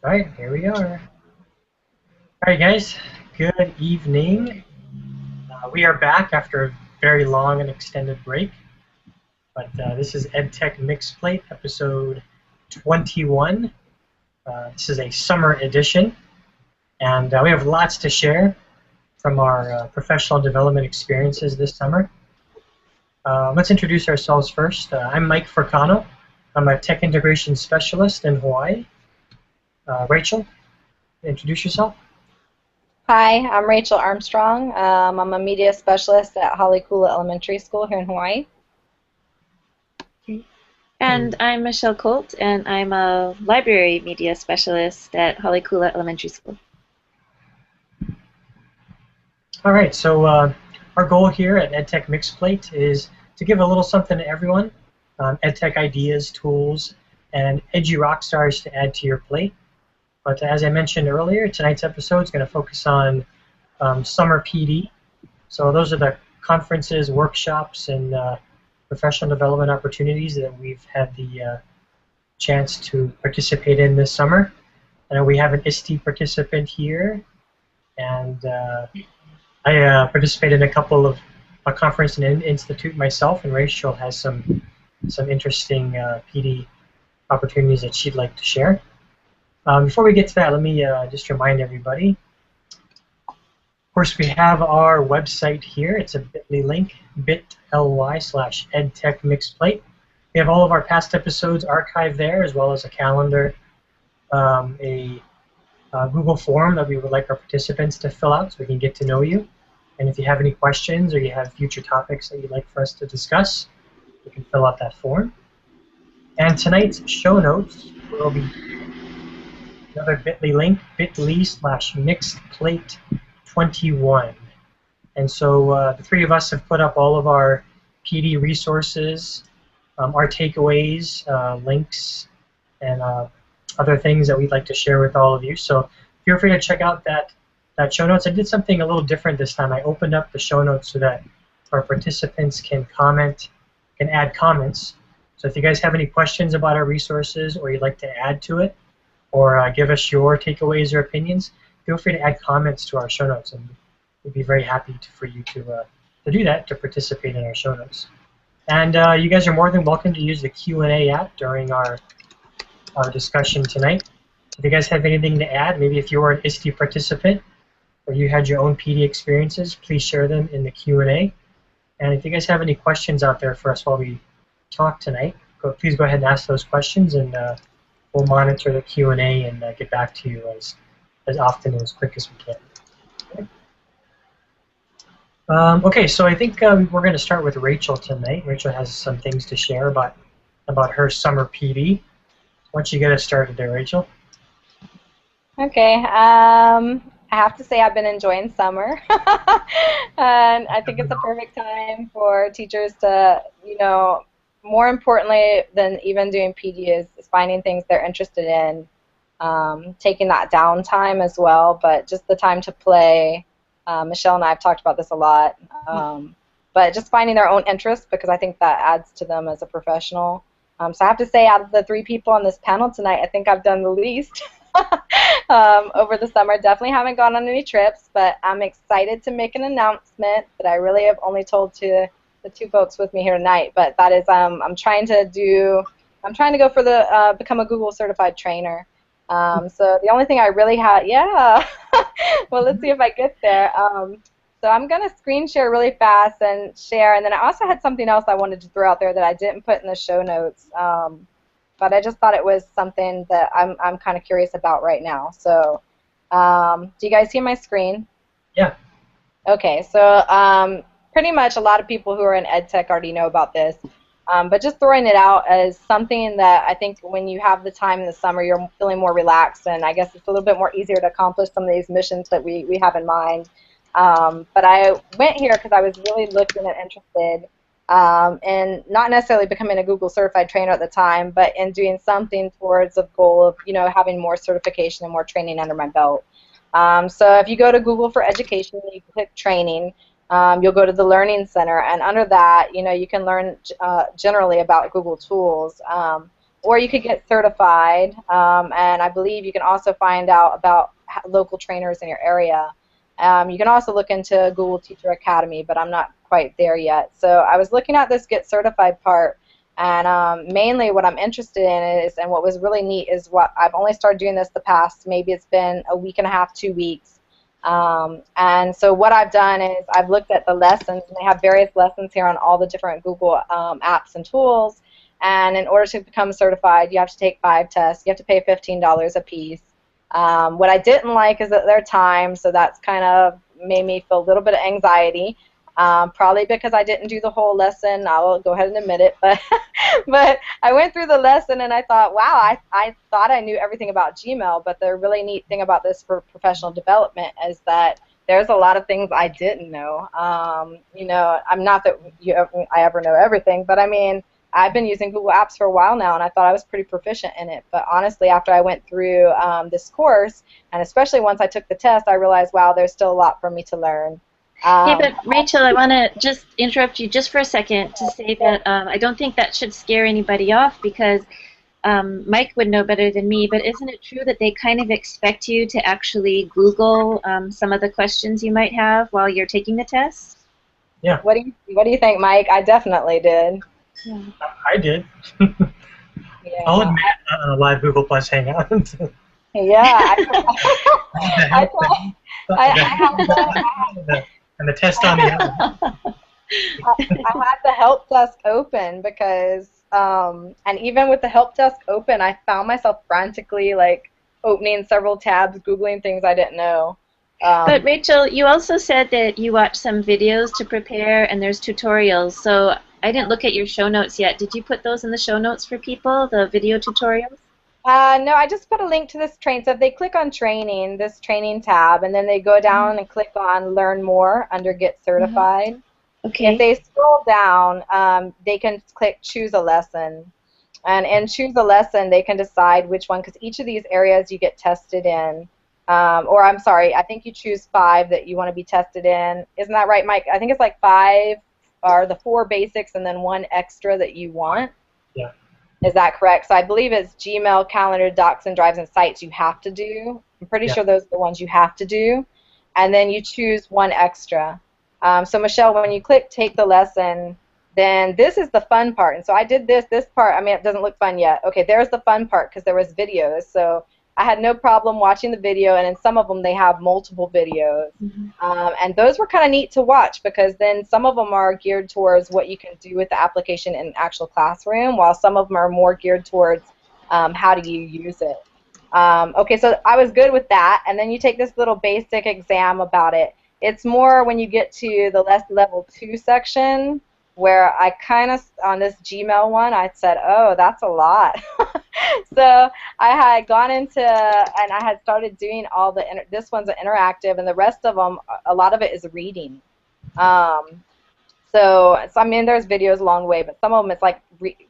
All right, here we are. All right, guys. Good evening. We are back after a very long and extended break, but this is EdTech Mixed Plate, episode 21. This is a summer edition, and we have lots to share from our professional development experiences this summer. Let's introduce ourselves first. I'm Mike Fricano. I'm a tech integration specialist in Hawaii. Rachel, introduce yourself. Hi, I'm Rachel Armstrong. I'm a media specialist at Halikula Elementary School here in Hawaii. And I'm Michelle Colte, and I'm a library media specialist at Halikula Elementary School. All right, so our goal here at EdTech Mixed Plate is to give a little something to everyone, EdTech ideas, tools, and edgy rock stars to add to your plate. But as I mentioned earlier, tonight's episode is going to focus on summer PD. So those are the conferences, workshops, and professional development opportunities that we've had the chance to participate in this summer. I know we have an ISTE participant here, and I participated in a couple of a conference and institute myself, and Rachel has some interesting PD opportunities that she'd like to share. Before we get to that, let me just remind everybody. Of course, we have our website here. It's a bit.ly link, bit.ly/edtechmixedplate. We have all of our past episodes archived there, as well as a calendar, a Google form that we would like our participants to fill out so we can get to know you. And if you have any questions or you have future topics that you'd like for us to discuss, you can fill out that form. And tonight's show notes will be another bit.ly link, bit.ly/mixedplate21. And so the three of us have put up all of our PD resources, our takeaways, links, and other things that we'd like to share with all of you. So feel free to check out that show notes. I did something a little different this time. I opened up the show notes so that our participants can add comments. So if you guys have any questions about our resources or you'd like to add to it, or give us your takeaways or opinions, feel free to add comments to our show notes, and we'd be very happy for you to do that, to participate in our show notes. And you guys are more than welcome to use the Q&A app during our discussion tonight. If you guys have anything to add, maybe if you were an ISTE participant or you had your own PD experiences, please share them in the Q&A. And if you guys have any questions out there for us while we talk tonight, please go ahead and ask those questions, and we'll monitor the Q&A and get back to you as often and as quick as we can. Okay, so I think we're going to start with Rachel tonight. Rachel has some things to share about her summer PD. Why don't you get us started there, Rachel? Okay, I have to say I've been enjoying summer, and I think it's a perfect time for teachers to, more importantly than even doing PD is finding things they're interested in, taking that downtime as well, but just the time to play. Michelle and I have talked about this a lot, but just finding their own interests, because I think that adds to them as a professional. So I have to say, out of the three people on this panel tonight, I think I've done the least over the summer. Definitely haven't gone on any trips, but I'm excited to make an announcement that I really have only told to the two folks with me here tonight. But that is, I'm trying to go for the become a Google certified trainer. So the only thing I really had, well, let's see if I get there. So I'm going to screen share really fast and share, and then I also had something else I wanted to throw out there that I didn't put in the show notes, but I just thought it was something that I'm kind of curious about right now. So do you guys see my screen? Yeah. Okay, so pretty much a lot of people who are in EdTech already know about this. But just throwing it out as something that I think when you have the time in the summer, you're feeling more relaxed, and I guess it's a little bit more easier to accomplish some of these missions that we have in mind. But I went here because I was really looking and interested in not necessarily becoming a Google certified trainer at the time, but in doing something towards a goal of having more certification and more training under my belt. So if you go to Google for Education, you click Training. You'll go to the Learning Center, and under that, you can learn generally about Google tools. or you could get certified, and I believe you can also find out about local trainers in your area. You can also look into Google Teacher Academy, but I'm not quite there yet. So I was looking at this get certified part, and mainly what I'm interested in is, and what was really neat is what I've only started doing this the past, maybe it's been a week and a half, 2 weeks. And so what I've done is I've looked at the lessons, and they have various lessons here on all the different Google apps and tools. And in order to become certified, you have to take 5 tests. You have to pay $15 a piece. What I didn't like is that their time, so that's kind of made me feel a little bit of anxiety. Probably because I didn't do the whole lesson. I'll go ahead and admit it, but but I went through the lesson and I thought, wow, I thought I knew everything about Gmail, but the really neat thing about this for professional development is that there's a lot of things I didn't know. You know, I'm not that I ever know everything, but I mean, I've been using Google Apps for a while now, and I thought I was pretty proficient in it. But honestly, after I went through this course, and especially once I took the test, I realized, wow, there's still a lot for me to learn. Yeah, but Rachel, I want to just interrupt you just for a second to say that I don't think that should scare anybody off, because Mike would know better than me, but isn't it true that they kind of expect you to actually Google some of the questions you might have while you're taking the test? Yeah. What do you think, Mike? I definitely did. Yeah. I did. Yeah. I'll admit, on a live Google Plus Hangout. Yeah. And the test on the other. I had the help desk open because, and even with the help desk open, I found myself frantically like opening several tabs, Googling things I didn't know. But Rachel, you also said that you watched some videos to prepare, and there's tutorials. So I didn't look at your show notes yet. Did you put those in the show notes for people, the video tutorials? No, I just put a link to this train. So if they click on training, this training tab, and then they go down and click on learn more under get certified. Okay. If they scroll down, they can click choose a lesson. And in choose a lesson, they can decide which one, because each of these areas you get tested in. Or I'm sorry, I think you choose 5 that you want to be tested in. Isn't that right, Mike? I think it's like 5 are the 4 basics and then 1 extra that you want. Yeah. Is that correct? So I believe it's Gmail, Calendar, Docs, and Drives and Sites you have to do. I'm pretty sure those are the ones you have to do. And then you choose 1 extra. So Michelle, when you click take the lesson, then this is the fun part. And so I did this part. I mean, it doesn't look fun yet. Okay, there's the fun part because there was videos. So I had no problem watching the video, and in some of them they have multiple videos. And those were kind of neat to watch because then some of them are geared towards what you can do with the application in an actual classroom, while some of them are more geared towards how do you use it. Okay, so I was good with that, and then you take this little basic exam about it. It's more when you get to the level 2 section where I kind of, on this Gmail one, I said, oh, that's a lot. So I had gone into, and I had started doing all the, this one's interactive, and the rest of them, a lot of it is reading. So I mean, there's videos along the way, but some of them it's like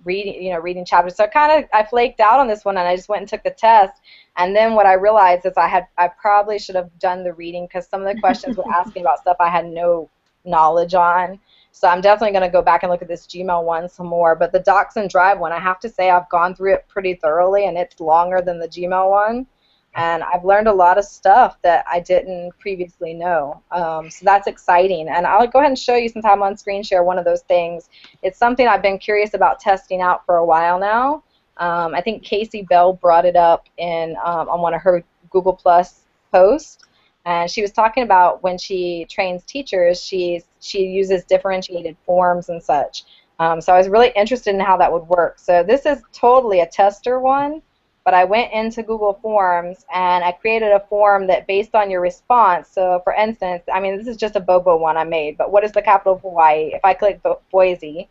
reading, reading chapters. So I flaked out on this one, and I just went and took the test. And then what I realized is I probably should have done the reading because some of the questions were asking about stuff I had no knowledge on. So I'm definitely going to go back and look at this Gmail one some more. But the Docs and Drive one, I have to say I've gone through it pretty thoroughly, and it's longer than the Gmail one. And I've learned a lot of stuff that I didn't previously know. So that's exciting. And I'll go ahead and show you since I'm on screen share one of those things. It's something I've been curious about testing out for a while now. I think Casey Bell brought it up in on one of her Google Plus posts. And she was talking about when she trains teachers, she uses differentiated forms and such. So I was really interested in how that would work. So this is totally a tester one, but I went into Google Forms and I created a form that based on your response. So for instance, I mean, this is just a Bobo one I made, but what is the capital of Hawaii? If I click Boise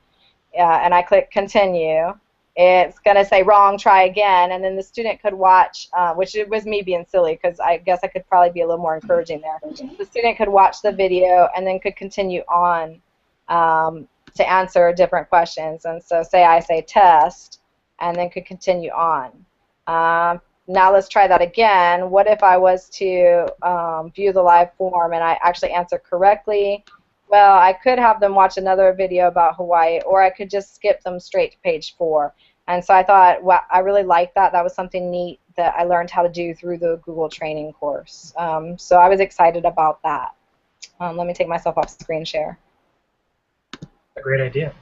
and I click continue, it's going to say wrong, try again, and then the student could watch, which it was me being silly because I guess I could probably be a little more encouraging there. The student could watch the video and then could continue on to answer different questions. And so say I say test and then could continue on. Now let's try that again. What if I was to view the live form and I actually answer correctly? Well, I could have them watch another video about Hawaii, or I could just skip them straight to page 4. And so I thought, wow, I really liked that. That was something neat that I learned how to do through the Google training course. So I was excited about that. Let me take myself off screen share. A great idea.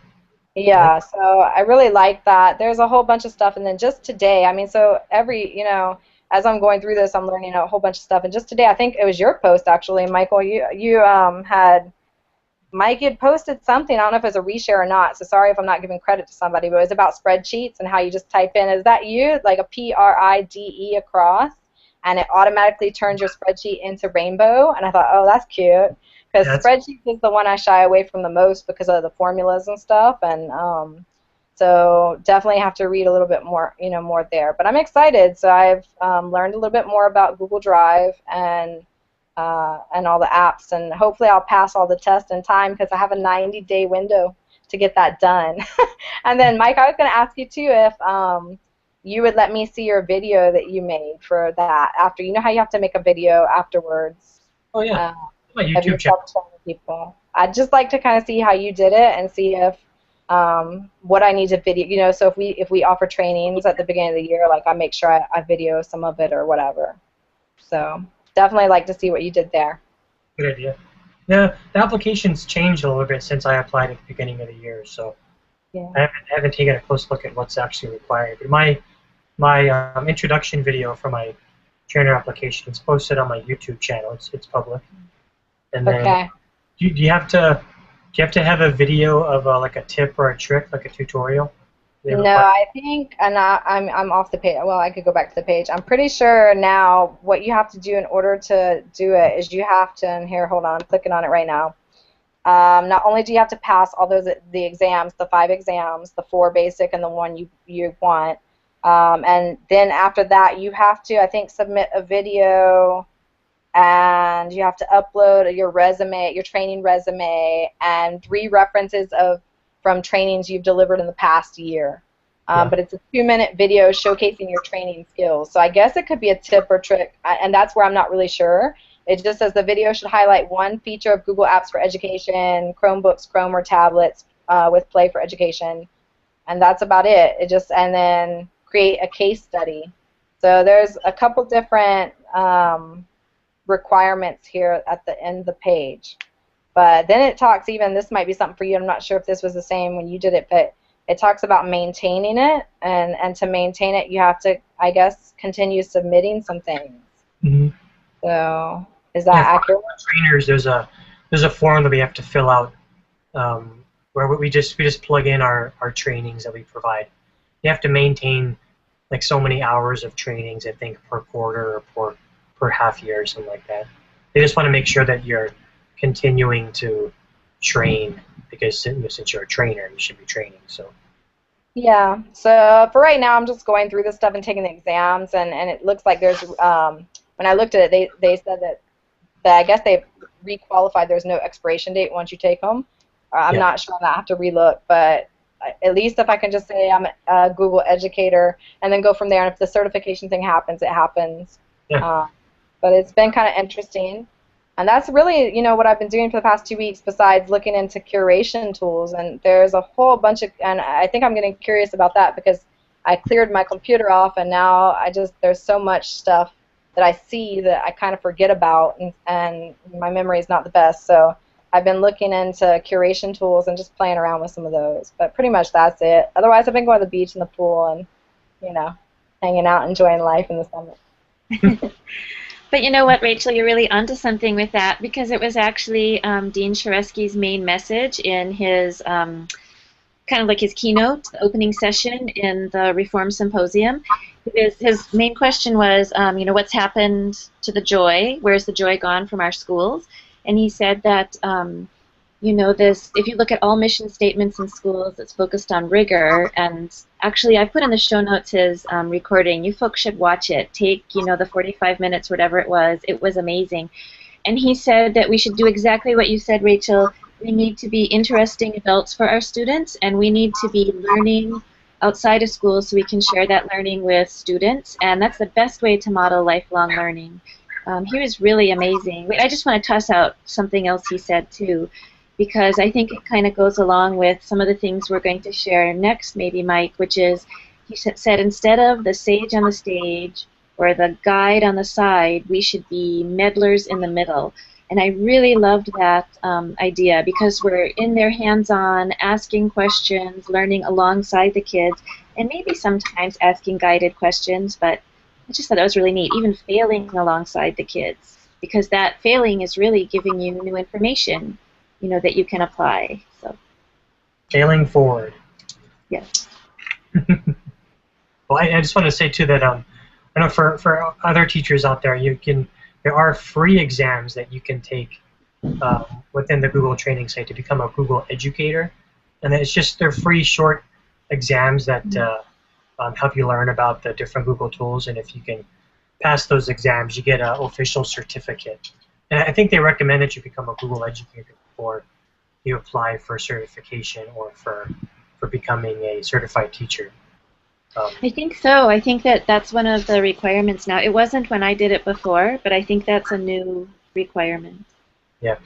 Yeah, so I really like that. There's a whole bunch of stuff, and then just today, I mean, so as I'm going through this, I'm learning a whole bunch of stuff. And just today, I think it was your post actually, Michael. Mike had posted something. I don't know if it was a reshare or not. So sorry if I'm not giving credit to somebody, but it was about spreadsheets and how you just type in, is that you? Like a PRIDE across, and it automatically turns your spreadsheet into rainbow. And I thought, oh, that's cute. Because spreadsheets is the one I shy away from the most because of the formulas and stuff, and so definitely have to read a little bit more, more there. But I'm excited. So I've learned a little bit more about Google Drive and all the apps, and hopefully I'll pass all the tests in time because I have a 90-day window to get that done. And then, Mike, I was going to ask you too if you would let me see your video that you made for that after. You know how you have to make a video afterwards. Oh yeah. My YouTube channel. People. I'd just like to kind of see how you did it and see if what I need to video. So if we offer trainings at the beginning of the year, like I make sure I video some of it or whatever. So definitely like to see what you did there. Good idea. The application's changed a little bit since I applied at the beginning of the year, so yeah. I haven't taken a close look at what's actually required. But my introduction video for my trainer application is posted on my YouTube channel. It's public. And then, okay. Do you have to have a video of like a tip or a trick, like a tutorial? No, I think, and I'm off the page. Well, I could go back to the page. I'm pretty sure now what you have to do in order to do it is you have to, and here, hold on, I'm clicking on it right now. Not only do you have to pass all the exams, the 5 exams, the 4 basic and the 1 you want, and then after that you have to, I think, submit a video, and you have to upload your resume, your training resume, and 3 references from trainings you've delivered in the past year. But it's a 2-minute video showcasing your training skills. So I guess it could be a tip or trick, and that's where I'm not really sure. It just says the video should highlight 1 feature of Google Apps for Education, Chromebooks, Chrome, or tablets with Play for Education, and that's about it. And then create a case study. So there's a couple different requirements here at the end of the page. But then it talks, this might be something for you, I'm not sure if this was the same when you did it, but it talks about maintaining it, and to maintain it you have to, I guess, continue submitting some things. Mm-hmm. So is that accurate? For trainers, there's a form that we have to fill out where we just plug in our trainings that we provide. You have to maintain like so many hours of trainings, I think, per quarter or per half year or something like that. They just want to make sure that you're continuing to train, because since you're a trainer, you should be training. So. Yeah. So for right now, I'm just going through this stuff and taking the exams, and it looks like there's when I looked at it, they said that I guess they've requalified. There's no expiration date once you take them. I'm not sure. I have to relook, but at least if I can just say I'm a Google educator and then go from there, and if the certification thing happens, it happens. Yeah. But it's been kind of interesting. And that's really, what I've been doing for the past 2 weeks besides looking into curation tools. And there's a whole bunch of, and I think I'm getting curious about that because I cleared my computer off, and now there's so much stuff that I see that I kind of forget about, and my memory is not the best. So I've been looking into curation tools and just playing around with some of those. But pretty much that's it. Otherwise, I've been going to the beach and the pool and, hanging out, enjoying life in the summer. But you know what, Rachel, you're really onto something with that, because it was actually Dean Charesky's main message in his kind of like his keynote, the opening session in the Reform Symposium. His main question was, what's happened to the joy? Where's the joy gone from our schools? And he said that, if you look at all mission statements in schools, it's focused on rigor. And actually, I put in the show notes his recording. You folks should watch it. Take, the 45 minutes, whatever it was. It was amazing. And he said that we should do exactly what you said, Rachel. We need to be interesting adults for our students, and we need to be learning outside of school so we can share that learning with students. And that's the best way to model lifelong learning. He was really amazing. I just want to toss out something else he said, too, because I think it kind of goes along with some of the things we're going to share next, maybe, Mike, which is he said instead of the sage on the stage or the guide on the side, we should be meddlers in the middle. And I really loved that idea because we're in there hands-on, asking questions, learning alongside the kids, and maybe sometimes asking guided questions, but I just thought that was really neat, even failing alongside the kids, because that failing is really giving you new information, you know, that you can apply. So Failing forward. yes. Well, I just want to say too that I know for other teachers out there, there are free exams that you can take within the Google training site to become a Google educator, and they're free short exams that help you learn about the different Google tools, and if you can pass those exams, you get an official certificate. And I think they recommend that you become a Google educator before you apply for certification or for becoming a certified teacher. I think so. I think that's one of the requirements now. It wasn't when I did it before, but I think that's a new requirement. Yeah.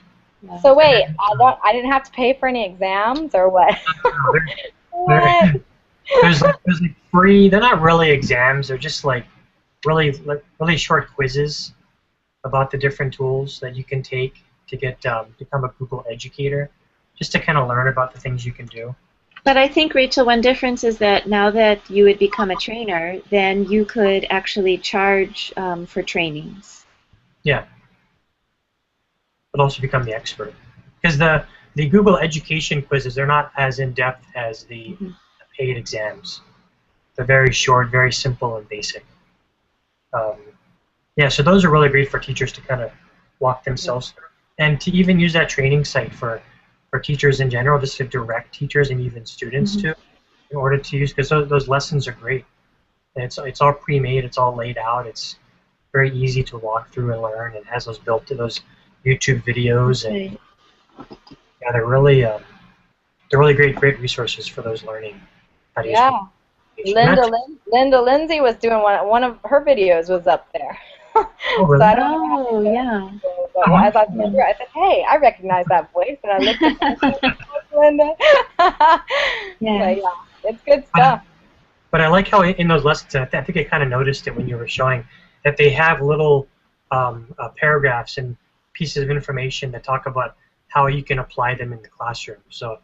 So wait, I didn't have to pay for any exams or what? What? There's like free. They're not really exams. They're just like really short quizzes about the different tools that you can take to get become a Google educator, just to kind of learn about the things you can do. But I think, Rachel, one difference is that now that you would become a trainer, then you could actually charge for trainings. Yeah. But also become the expert. Because the Google education quizzes, they're not as in-depth as the paid exams. They're very short, very simple, and basic. Yeah, so those are really great for teachers to kind of walk themselves through. And to even use that training site for teachers in general, just to direct teachers and even students to, in order to use, because those lessons are great. And it's all pre-made, it's all laid out, it's very easy to walk through and learn. It has those built to those YouTube videos, and yeah, they're really great resources for those learning how to use Linda Lindsay was doing one of her videos was up there. Oh, really? So I don't know yeah. But as I said, hey, I recognize that voice, and I looked at Linda. Yeah. Yeah, it's good stuff. But I like how in those lessons, I think I kind of noticed it when you were showing, that they have little paragraphs and pieces of information that talk about how you can apply them in the classroom. So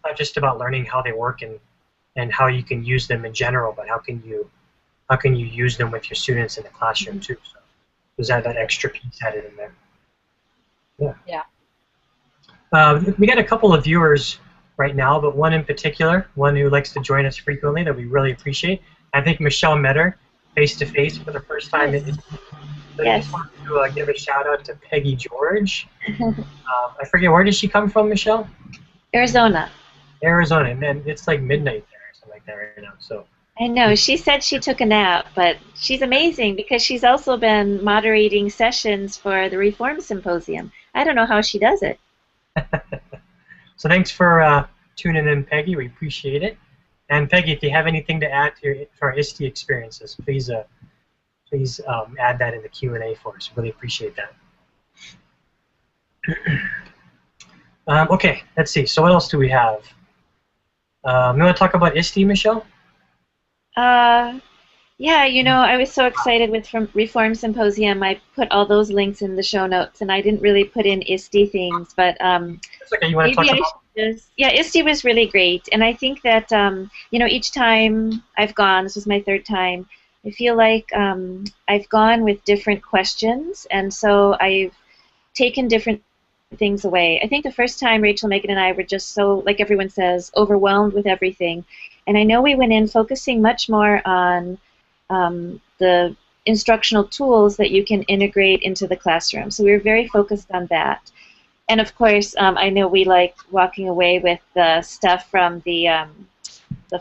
not just about learning how they work and how you can use them in general, but how can you use them with your students in the classroom too. So there's that extra piece added in there. Yeah. We got a couple of viewers right now, but one in particular, one who likes to join us frequently that we really appreciate. I think Michelle met her face-to-face for the first time. Yes. So I just want to give a shout-out to Peggy George. I forget, where did she come from, Michelle? Arizona. Arizona, and it's like midnight there or something like that right now. So I know. She said she took a nap, but she's amazing because she's also been moderating sessions for the Reform Symposium. I don't know how she does it. So thanks for tuning in, Peggy. We appreciate it. And Peggy, if you have anything to add to our ISTE experiences, please add that in the Q&A for us. Really appreciate that. Okay, let's see. So what else do we have? You want to talk about ISTE, Michelle? Yeah, you know, I was so excited with Reform Symposium. I put all those links in the show notes, and I didn't really put in ISTE things, but That's okay. You want to talk about? Yeah, ISTE was really great, and I think that you know, each time I've gone, this was my third time, I feel like I've gone with different questions, and so I've taken different things away. I think the first time Rachel, Megan, and I were just so, like everyone says, overwhelmed with everything. And I know we went in focusing much more on the instructional tools that you can integrate into the classroom. So we were very focused on that. And of course, I know we liked walking away with the stuff from the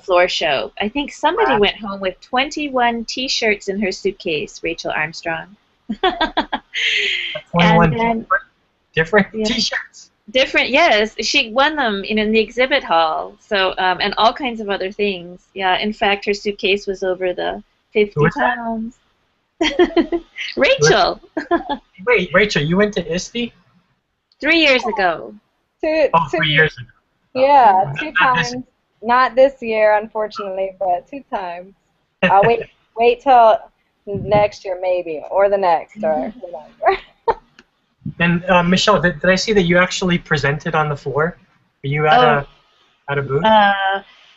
floor show. I think somebody went home with 21 T-shirts in her suitcase, Rachel Armstrong. 21 different T-shirts. Different, yes. She won them in the exhibit hall. So and all kinds of other things. Yeah. In fact, her suitcase was over the 50 pounds. Rachel. Wait, Rachel, you went to ISTE? 3 years ago. 3 years ago. Yeah, 2 times. Not this year, unfortunately, but 2 times. I'll wait till next year maybe, or the next, or whatever. And Michelle, did I see that you actually presented on the floor? Are you at a booth?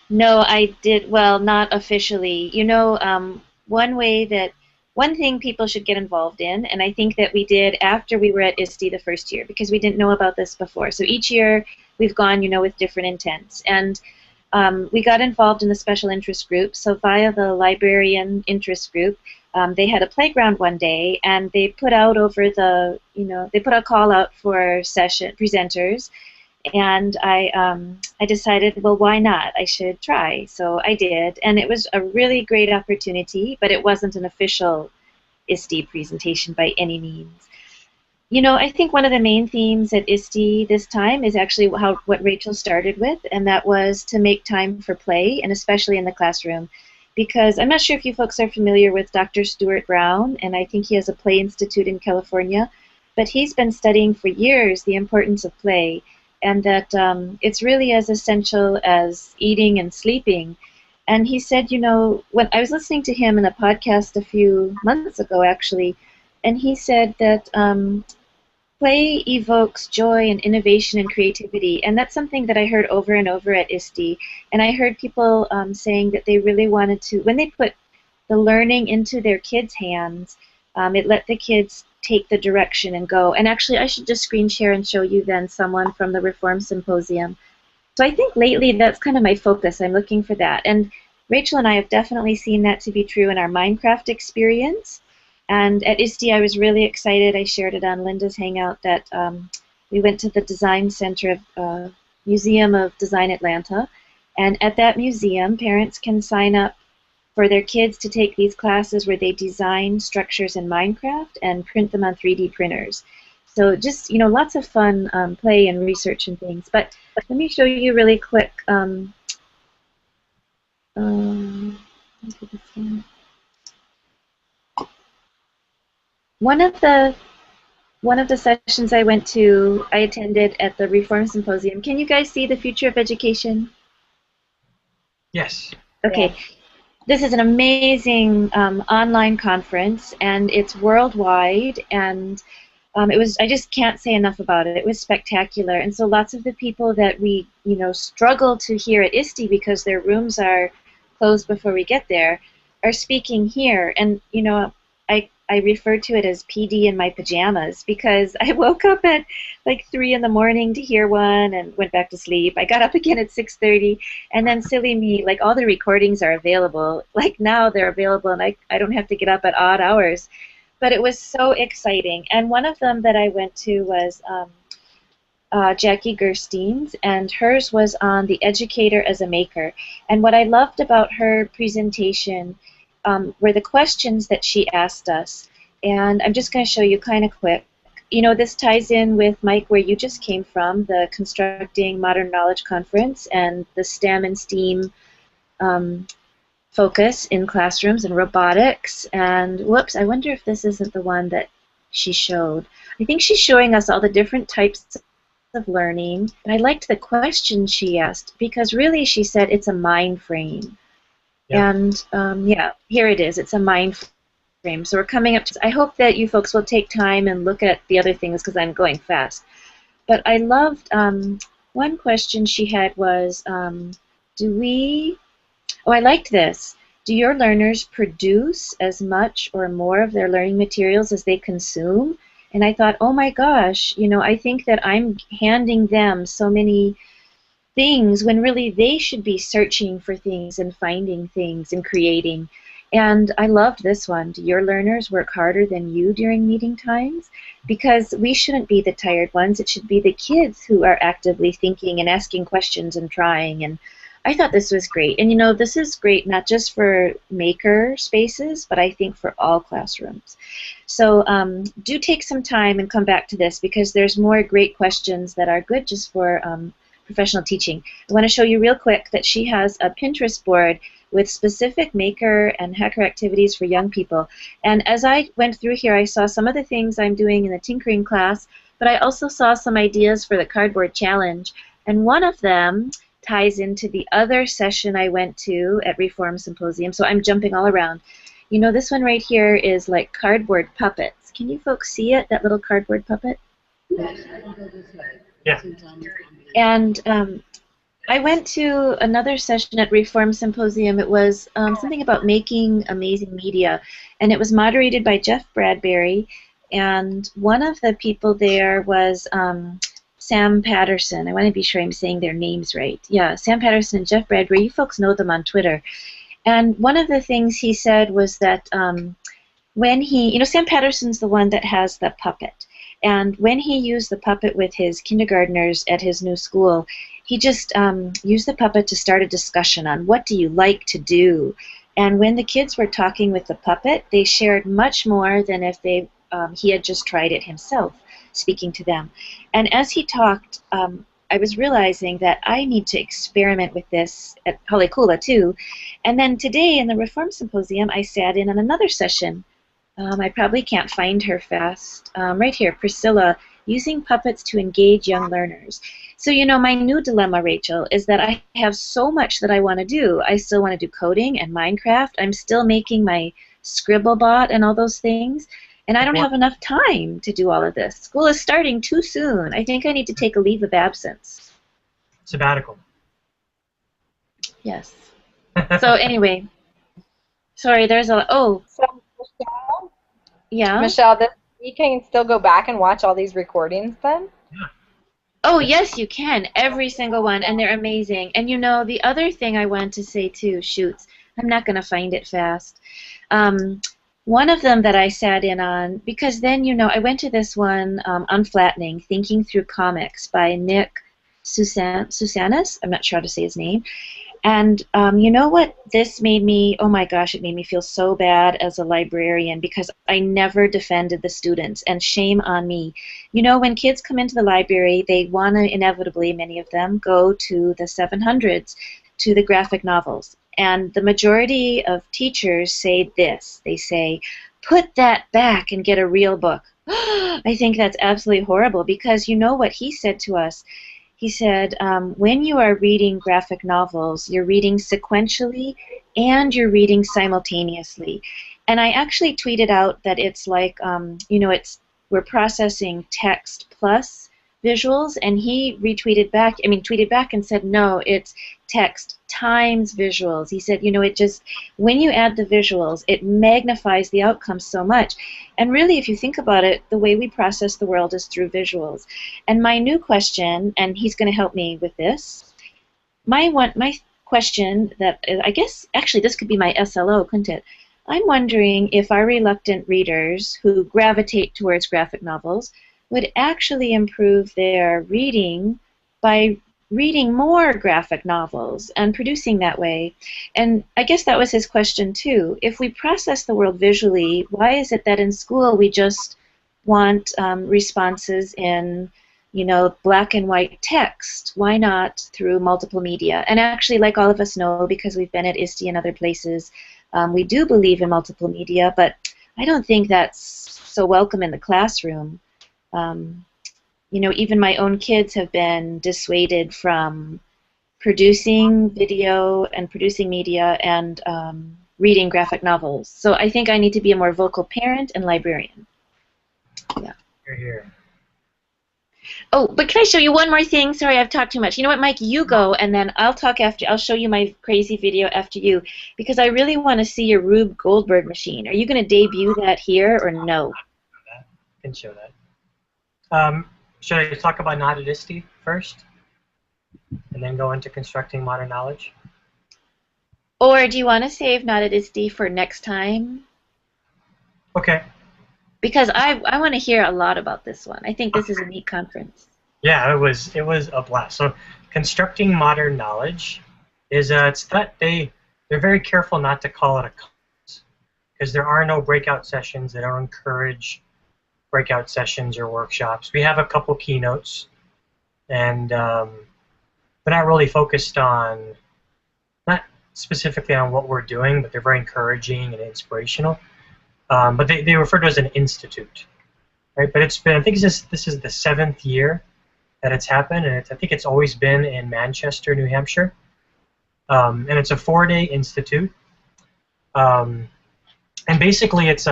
No, I did. Well, not officially. You know, one thing people should get involved in, and I think that we did after we were at ISTE the first year, because we didn't know about this before. So each year we've gone, you know, with different intents. And we got involved in the special interest group. So via the librarian interest group, they had a playground one day, and they put out they put a call out for session presenters. And I decided, well, why not? I should try. So I did, and it was a really great opportunity, but it wasn't an official ISTE presentation by any means. You know, I think one of the main themes at ISTE this time is actually what Rachel started with, and that was to make time for play, and especially in the classroom. Because I'm not sure if you folks are familiar with Dr. Stuart Brown, and I think he has a play institute in California, but he's been studying for years the importance of play, and that it's really as essential as eating and sleeping. And he said, you know, when I was listening to him in a podcast a few months ago, actually, and he said that play evokes joy and innovation and creativity, and that's something that I heard over and over at ISTE. And I heard people saying that they really wanted to, when they put the learning into their kids' hands, it let the kids take the direction and go. And actually, I should just screen share and show you then someone from the Reform Symposium. So I think lately that's kind of my focus. I'm looking for that. And Rachel and I have definitely seen that to be true in our Minecraft experience. And at ISTE, I was really excited. I shared it on Linda's Hangout that we went to the Design Center of Museum of Design Atlanta. And at that museum, parents can sign up for their kids to take these classes where they design structures in Minecraft and print them on 3D printers. So just, you know, lots of fun play and research and things. But let me show you really quick. One of the sessions I went to, I attended at the Reform Symposium. Can you guys see the future of education? Yes. Okay. Yeah. This is an amazing online conference, and it's worldwide, and I just can't say enough about it. It was spectacular, and so lots of the people that we, you know, struggle to hear at ISTE because their rooms are closed before we get there, are speaking here, and, you know, I refer to it as PD in my pajamas because I woke up at like 3 in the morning to hear one and went back to sleep. I got up again at 6:30, and then silly me, like all the recordings are available. Like now they're available, and I don't have to get up at odd hours. But it was so exciting. And one of them that I went to was Jackie Gerstein's, and hers was on the educator as a maker. And what I loved about her presentation were the questions that she asked us. And I'm just going to show you kind of quick. You know, this ties in with, Mike, where you just came from, the Constructing Modern Knowledge Conference and the STEM and STEAM focus in classrooms and robotics. And whoops, I wonder if this isn't the one that she showed. I think she's showing us all the different types of learning. And I liked the question she asked because really she said it's a mind frame. Yeah. And yeah, here it is. It's a mind frame. So we're coming up to, I hope that you folks will take time and look at the other things because I'm going fast. But I loved, one question she had was, I liked this. Do your learners produce as much or more of their learning materials as they consume? And I thought, oh my gosh, you know, I think that I'm handing them so many things when really they should be searching for things and finding things and creating. And I loved this one. Do your learners work harder than you during meeting times? Because we shouldn't be the tired ones. It should be the kids who are actively thinking and asking questions and trying. And I thought this was great. And you know, this is great not just for maker spaces, but I think for all classrooms. So do take some time and come back to this because there's more great questions that are good just for professional teaching. I want to show you real quick that she has a Pinterest board with specific maker and hacker activities for young people. And as I went through here, I saw some of the things I'm doing in the tinkering class, but I also saw some ideas for the cardboard challenge. And one of them ties into the other session I went to at Reform Symposium, so I'm jumping all around. You know, this one right here is like cardboard puppets. Can you folks see it, that little cardboard puppet? Yeah. And I went to another session at Reform Symposium. It was something about making amazing media, and it was moderated by Jeff Bradbury, and one of the people there was Sam Patterson. I want to be sure I'm saying their names right. Yeah, Sam Patterson and Jeff Bradbury. You folks know them on Twitter. And one of the things he said was that when he, you know, Sam Patterson's the one that has the puppet. And when he used the puppet with his kindergartners at his new school, he just used the puppet to start a discussion on what do you like to do. And when the kids were talking with the puppet, they shared much more than if he had just tried it himself, speaking to them. And as he talked, I was realizing that I need to experiment with this at Halikula too. And then today in the Reform Symposium, I sat in on another session. I probably can't find her fast. Right here, Priscilla, using puppets to engage young learners. So, you know, my new dilemma, Rachel, is that I have so much that I want to do. I still want to do coding and Minecraft. I'm still making my Scribblebot and all those things. And I don't have enough time to do all of this. School is starting too soon. I think I need to take a leave of absence. Sabbatical. Yes. So anyway, sorry, there's a, oh. So, Michelle? Yeah? Michelle, you can still go back and watch all these recordings then? Yeah. Oh, yes, you can. Every single one, and they're amazing. And you know, the other thing I wanted to say too, shoots, I'm not going to find it fast. One of them that I sat in on, because then, you know, I went to this one, Unflattening, Thinking Through Comics by Nick Susanis. I'm not sure how to say his name. And you know what this made me, oh my gosh, it made me feel so bad as a librarian because I never defended the students, and shame on me. You know, when kids come into the library, they want to inevitably, many of them, go to the 700s, to the graphic novels. And the majority of teachers say this. They say, put that back and get a real book. I think that's absolutely horrible because you know what he said to us? He said, when you are reading graphic novels, you're reading sequentially and you're reading simultaneously. And I actually tweeted out that it's like, you know, we're processing text plus visuals, and he tweeted back and said, no, it's text times visuals. He said, you know, it just, when you add the visuals, it magnifies the outcome so much. And really, if you think about it, the way we process the world is through visuals. And my new question, and he's going to help me with this, my question that, I guess, actually this could be my SLO, couldn't it? I'm wondering if our reluctant readers who gravitate towards graphic novels would actually improve their reading by reading more graphic novels and producing that way. And I guess that was his question too. If we process the world visually, why is it that in school we just want responses in, you know, black and white text? Why not through multiple media? And actually, like all of us know, because we've been at ISTE and other places, we do believe in multiple media, but I don't think that's so welcome in the classroom. You know, even my own kids have been dissuaded from producing video and producing media and reading graphic novels. So I think I need to be a more vocal parent and librarian. Yeah. You're here. Oh, but can I show you one more thing? Sorry, I've talked too much. You know what, Mike? You go, and then I'll talk after. I'll show you my crazy video after you, because I really want to see your Rube Goldberg machine. Are you going to debut that here or no? I can show that. Should I talk about not at ISTE first, and then go into constructing modern knowledge? Or do you want to save not at ISTE for next time? Okay. Because I want to hear a lot about this one. I think this is a neat conference. Yeah, it was a blast. So constructing modern knowledge is it's that they're very careful not to call it a conference because there are no breakout sessions. They don't encourage breakout sessions or workshops. We have a couple keynotes, and they're not really focused on, not specifically on what we're doing, but they're very encouraging and inspirational. But they refer to it as an institute, right? But it's been, I think this is the 7th year that it's happened, and I think it's always been in Manchester, New Hampshire. And it's a 4-day institute. And basically it's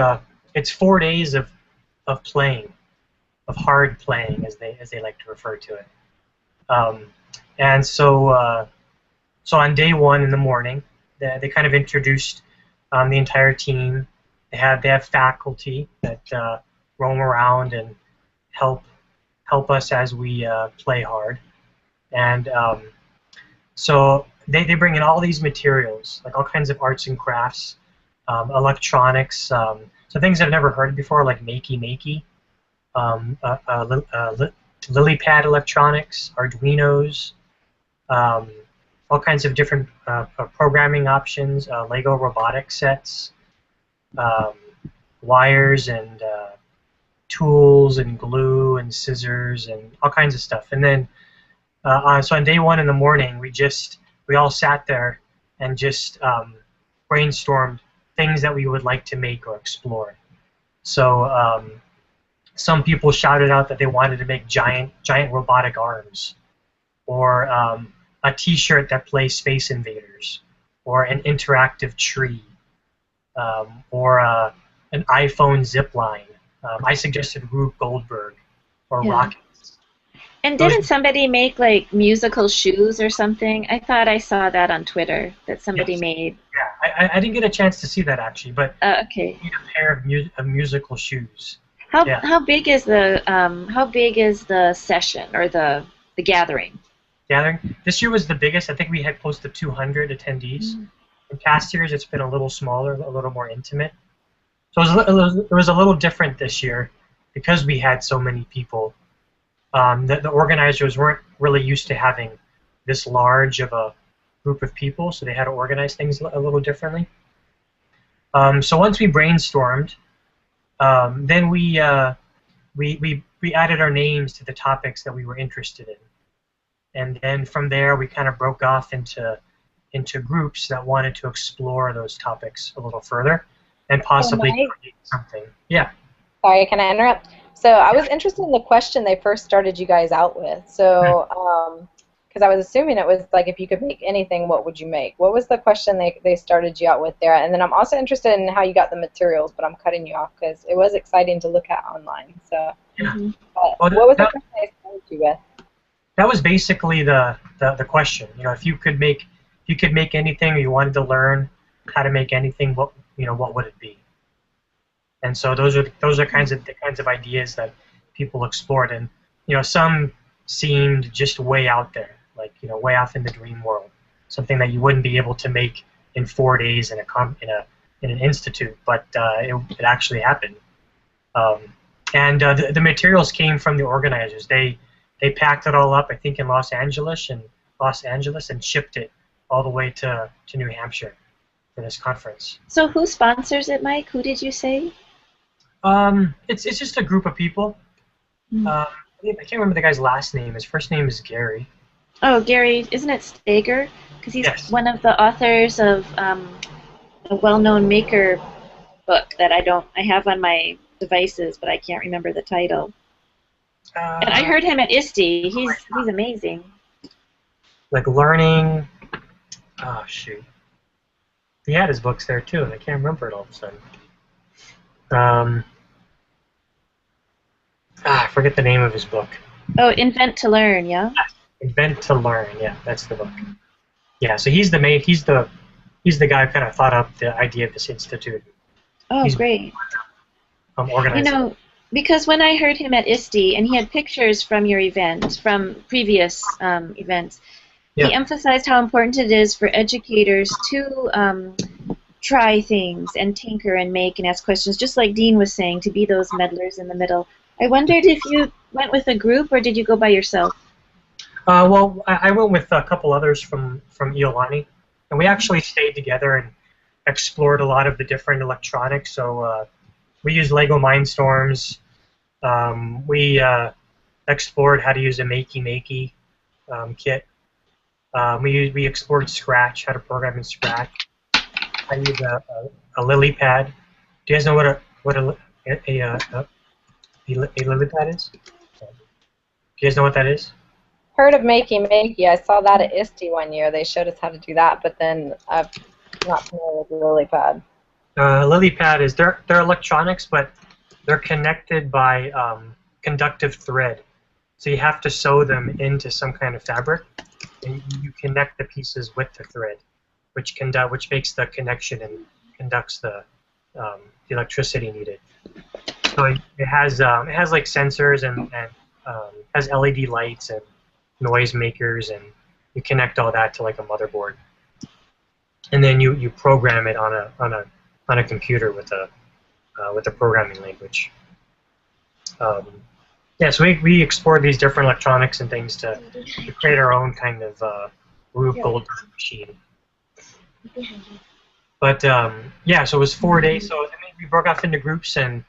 4 days of playing, of hard playing, as they like to refer to it. And so on day one in the morning, they kind of introduced the entire team. They have faculty that roam around and help us as we play hard. And so they bring in all these materials, like all kinds of arts and crafts, electronics, so things I've never heard before, like makey, lily pad electronics, Arduinos, all kinds of different programming options, Lego robotic sets, wires and tools and glue and scissors and all kinds of stuff. And then so on day one in the morning, we all sat there and just brainstormed things that we would like to make or explore. So some people shouted out that they wanted to make giant robotic arms, or a T-shirt that plays Space Invaders, or an interactive tree, or an iPhone zip line. I suggested Rube Goldberg or rockets. And didn't somebody make like musical shoes or something? I thought I saw that on Twitter that somebody made. Yeah, I didn't get a chance to see that actually, but okay. You need a pair of musical shoes. How big is the session or the gathering? Gathering this year was the biggest. I think we had close to 200 attendees. In past years, it's been a little smaller, a little more intimate. So it was a little different this year because we had so many people. The organizers weren't really used to having this large of a group of people, so they had to organize things a little differently. So once we brainstormed, then we added our names to the topics that we were interested in, and then from there we kind of broke off into groups that wanted to explore those topics a little further and possibly create something. Yeah. Sorry, can I interrupt? So I was interested in the question they first started you guys out with. So, because I was assuming it was like, if you could make anything, what would you make? What was the question they started you out with there? And then I'm also interested in how you got the materials, but I'm cutting you off because it was exciting to look at online. So, what was the question they started you with? That was basically the question. You know, if you could make anything, or you wanted to learn how to make anything, what would it be? And so those are the kinds of ideas that people explored, and some seemed just way out there, like way off in the dream world, something that you wouldn't be able to make in 4 days in an institute, but it actually happened. And the materials came from the organizers. They packed it all up, I think, in Los Angeles and shipped it all the way to New Hampshire for this conference. So who sponsors it, Mike? Who did you say? It's just a group of people. I can't remember the guy's last name. His first name is Gary. Oh, Gary, isn't it Stager? Because he's one of the authors of a well-known maker book that I have on my devices, but I can't remember the title. And I heard him at ISTE. He's amazing. Like learning. Oh shoot. He had his books there too, and I can't remember it all of a sudden. I forget the name of his book. Oh, Invent to Learn, yeah? Invent to Learn, yeah, that's the book. Yeah, so he's the guy who kind of thought up the idea of this institute. Oh, he's great. Organizing. Because when I heard him at ISTE, and he had pictures from your event, from previous events, he emphasized how important it is for educators to try things and tinker and make and ask questions, just like Dean was saying, to be those meddlers in the middle. I wondered if you went with a group or did you go by yourself? Well, I went with a couple others from Iolani, and we actually stayed together and explored a lot of the different electronics. So we used Lego Mindstorms. We explored how to use a Makey kit. We explored Scratch, how to program in Scratch. I use a lily pad. Do you guys know what a lily pad is? Do you guys know what that is? heard of Makey Makey. I saw that at ISTE one year. They showed us how to do that, but then I'm not familiar with LilyPad. LilyPad is they're electronics, but they're connected by conductive thread. So you have to sew them into some kind of fabric, and you connect the pieces with the thread, which makes the connection and conducts the electricity needed. So it has like sensors and has LED lights and noise makers, and you connect all that to like a motherboard, and then you program it on a computer with a programming language. Yeah, so we explored these different electronics and things to create our own kind of Rube Goldberg machine. But yeah, so it was 4 days. So we broke off into groups, and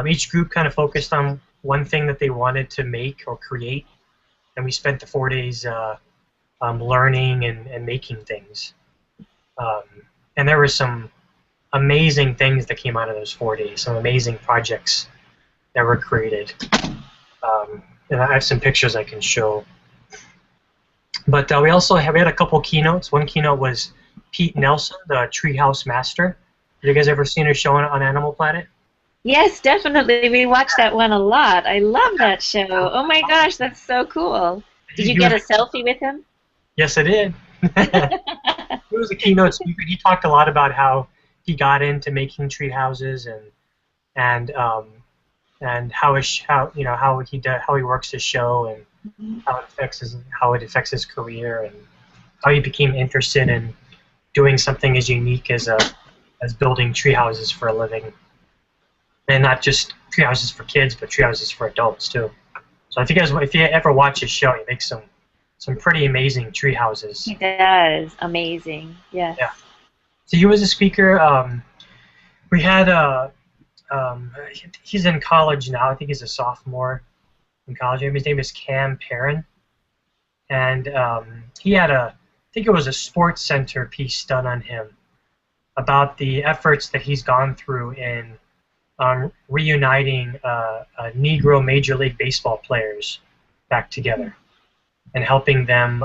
each group kind of focused on one thing that they wanted to make or create, and we spent the 4 days learning and making things. And there were some amazing things that came out of those 4 days, some amazing projects that were created. And I have some pictures I can show. But we also had a couple keynotes. One keynote was Pete Nelson, the treehouse master. Have you guys ever seen her show on Animal Planet? Yes, definitely. We watched that one a lot. I love that show. Oh my gosh, that's so cool. Did you get a selfie with him? Yes, I did. He was a keynote speaker. He talked a lot about how he got into making tree houses and how he works his show and how it affects his career, and how he became interested in doing something as unique as building tree houses for a living, and not just tree houses for kids, but tree houses for adults too. So if you ever watch his show, he makes some pretty amazing tree houses. He does. Amazing. Yes. Yeah. So he was a speaker. We had he's in college now. I think he's a sophomore in college. His name is Cam Perrin, and he had I think it was a Sports Center piece done on him about the efforts that he's gone through in reuniting Negro Major League Baseball players back together and helping them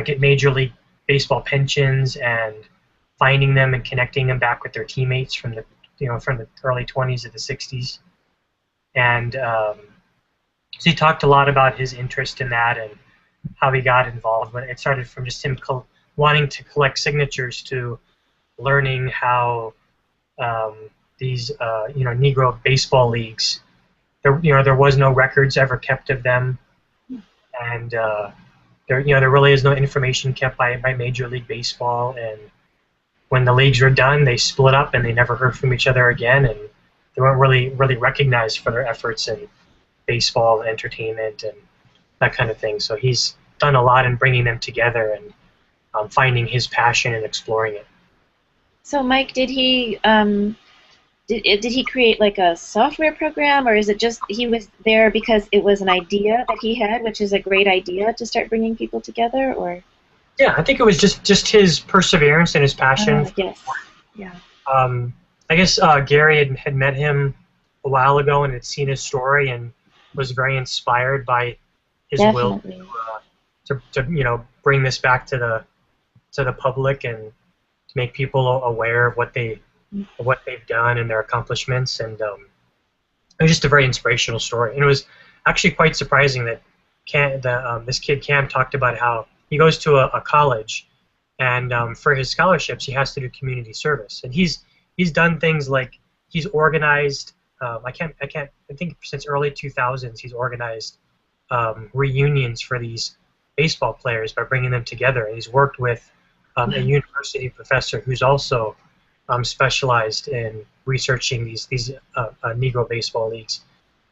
get Major League Baseball pensions and finding them and connecting them back with their teammates from the early 20s to the 60s. And so he talked a lot about his interest in that and how he got involved. But it started from just him wanting to collect signatures to learning how these Negro baseball leagues, there was no records ever kept of them, and there really is no information kept by Major League Baseball. And when the leagues were done, they split up and they never heard from each other again, and they weren't really recognized for their efforts in baseball, entertainment, and that kind of thing. So he's done a lot in bringing them together and finding his passion and exploring it. So Mike, did he create like a software program, or is it just he was there because it was an idea that he had, which is a great idea to start bringing people together, or? Yeah, I think it was just his perseverance and his passion. Yes. Yeah. I guess Gary had met him a while ago and had seen his story and was very inspired by his will to bring this back to the public and to make people aware of what they've done and their accomplishments. And it was just a very inspirational story. And it was actually quite surprising that this kid Cam talked about how he goes to a college, and for his scholarships he has to do community service. And he's done things like he's organized. I think since early 2000s he's organized reunions for these baseball players by bringing them together. And he's worked with a university professor who's also specialized in researching these Negro baseball leagues.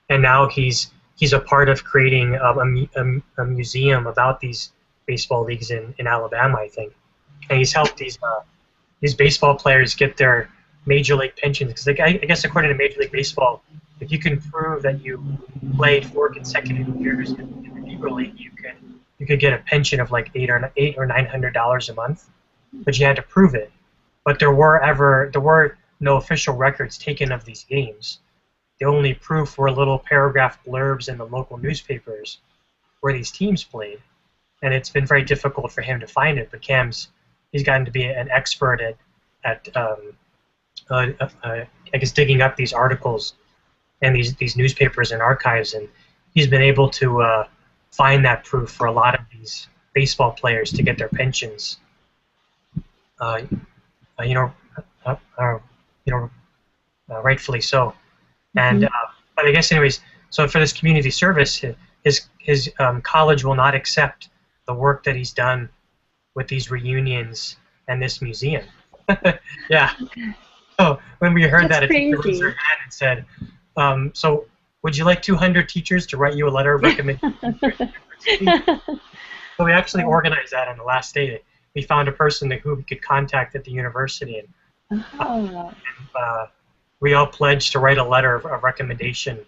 And now he's a part of creating a museum about these baseball leagues in Alabama, I think. And he's helped these baseball players get their major league pensions, because I guess according to Major League Baseball, if you can prove that you played 4 consecutive years in the Negro League, you could get a pension of like $800 or $900 a month, but you had to prove it. But there were no official records taken of these games. The only proof were little paragraph blurbs in the local newspapers where these teams played, and it's been very difficult for him to find it. But he's gotten to be an expert at I guess digging up these articles and these newspapers and archives, and he's been able to find that proof for a lot of these baseball players to get their pensions. Rightfully so. And but I guess anyways, so for this community service, his college will not accept the work that he's done with these reunions and this museum. Yeah. So when we heard that, a teacher raised her hand and said, "So would you like 200 teachers to write you a letter of recommendation?" So we actually organized that on the last day. We found a person who we could contact at the university, and we all pledged to write a letter of recommendation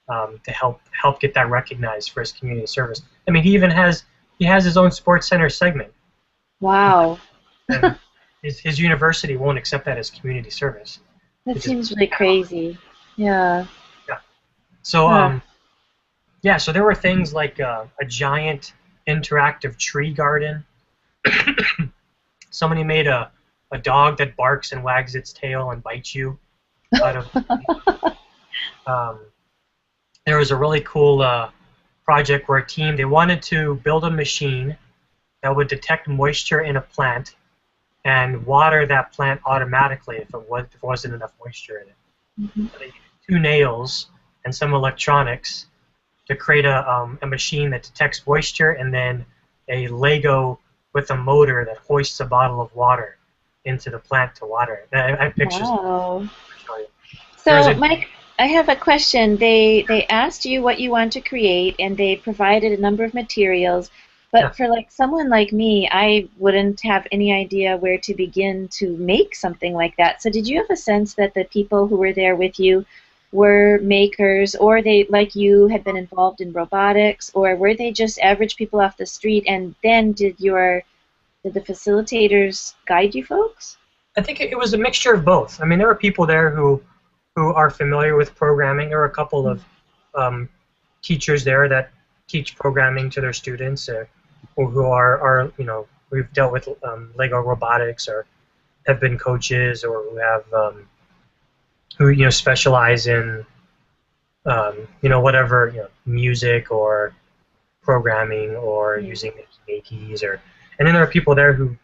to help get that recognized for his community service. I mean, he has his own sports center segment. Wow. And his university won't accept that as community service. That seems really crazy. Yeah. Yeah. So yeah. So there were things like a giant interactive tree garden. Somebody made a dog that barks and wags its tail and bites you out of. There was a really cool project where a team, they wanted to build a machine that would detect moisture in a plant and water that plant automatically if there wasn't enough moisture in it. So they used 2 nails and some electronics to create a machine that detects moisture, and then a Lego with a motor that hoists a bottle of water into the plant to water it. I have pictures. Wow. So, Mike, I have a question. They asked you what you want to create, and they provided a number of materials. But for someone like me, I wouldn't have any idea where to begin to make something like that. So did you have a sense that the people who were there with you were makers, or they, like you, had been involved in robotics, or were they just average people off the street, and then did the facilitators guide you folks? I think it was a mixture of both. I mean, there were people there who are familiar with programming. There were a couple of teachers there that teach programming to their students, who are we've dealt with Lego robotics, or have been coaches, or who have who specialize in whatever, music or programming or using Makis, and then there are people there who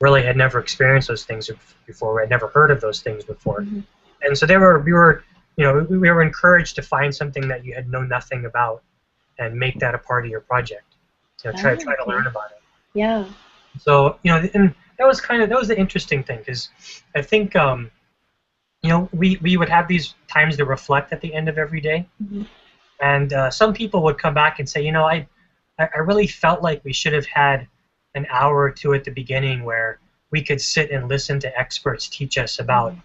really had never experienced those things before, had never heard of those things before, and so we were encouraged to find something that you had known nothing about and make that a part of your project. Try to learn about it. Yeah. So and that was the interesting thing, because I think we would have these times to reflect at the end of every day, and some people would come back and say, I really felt like we should have had an hour or two at the beginning where we could sit and listen to experts teach us about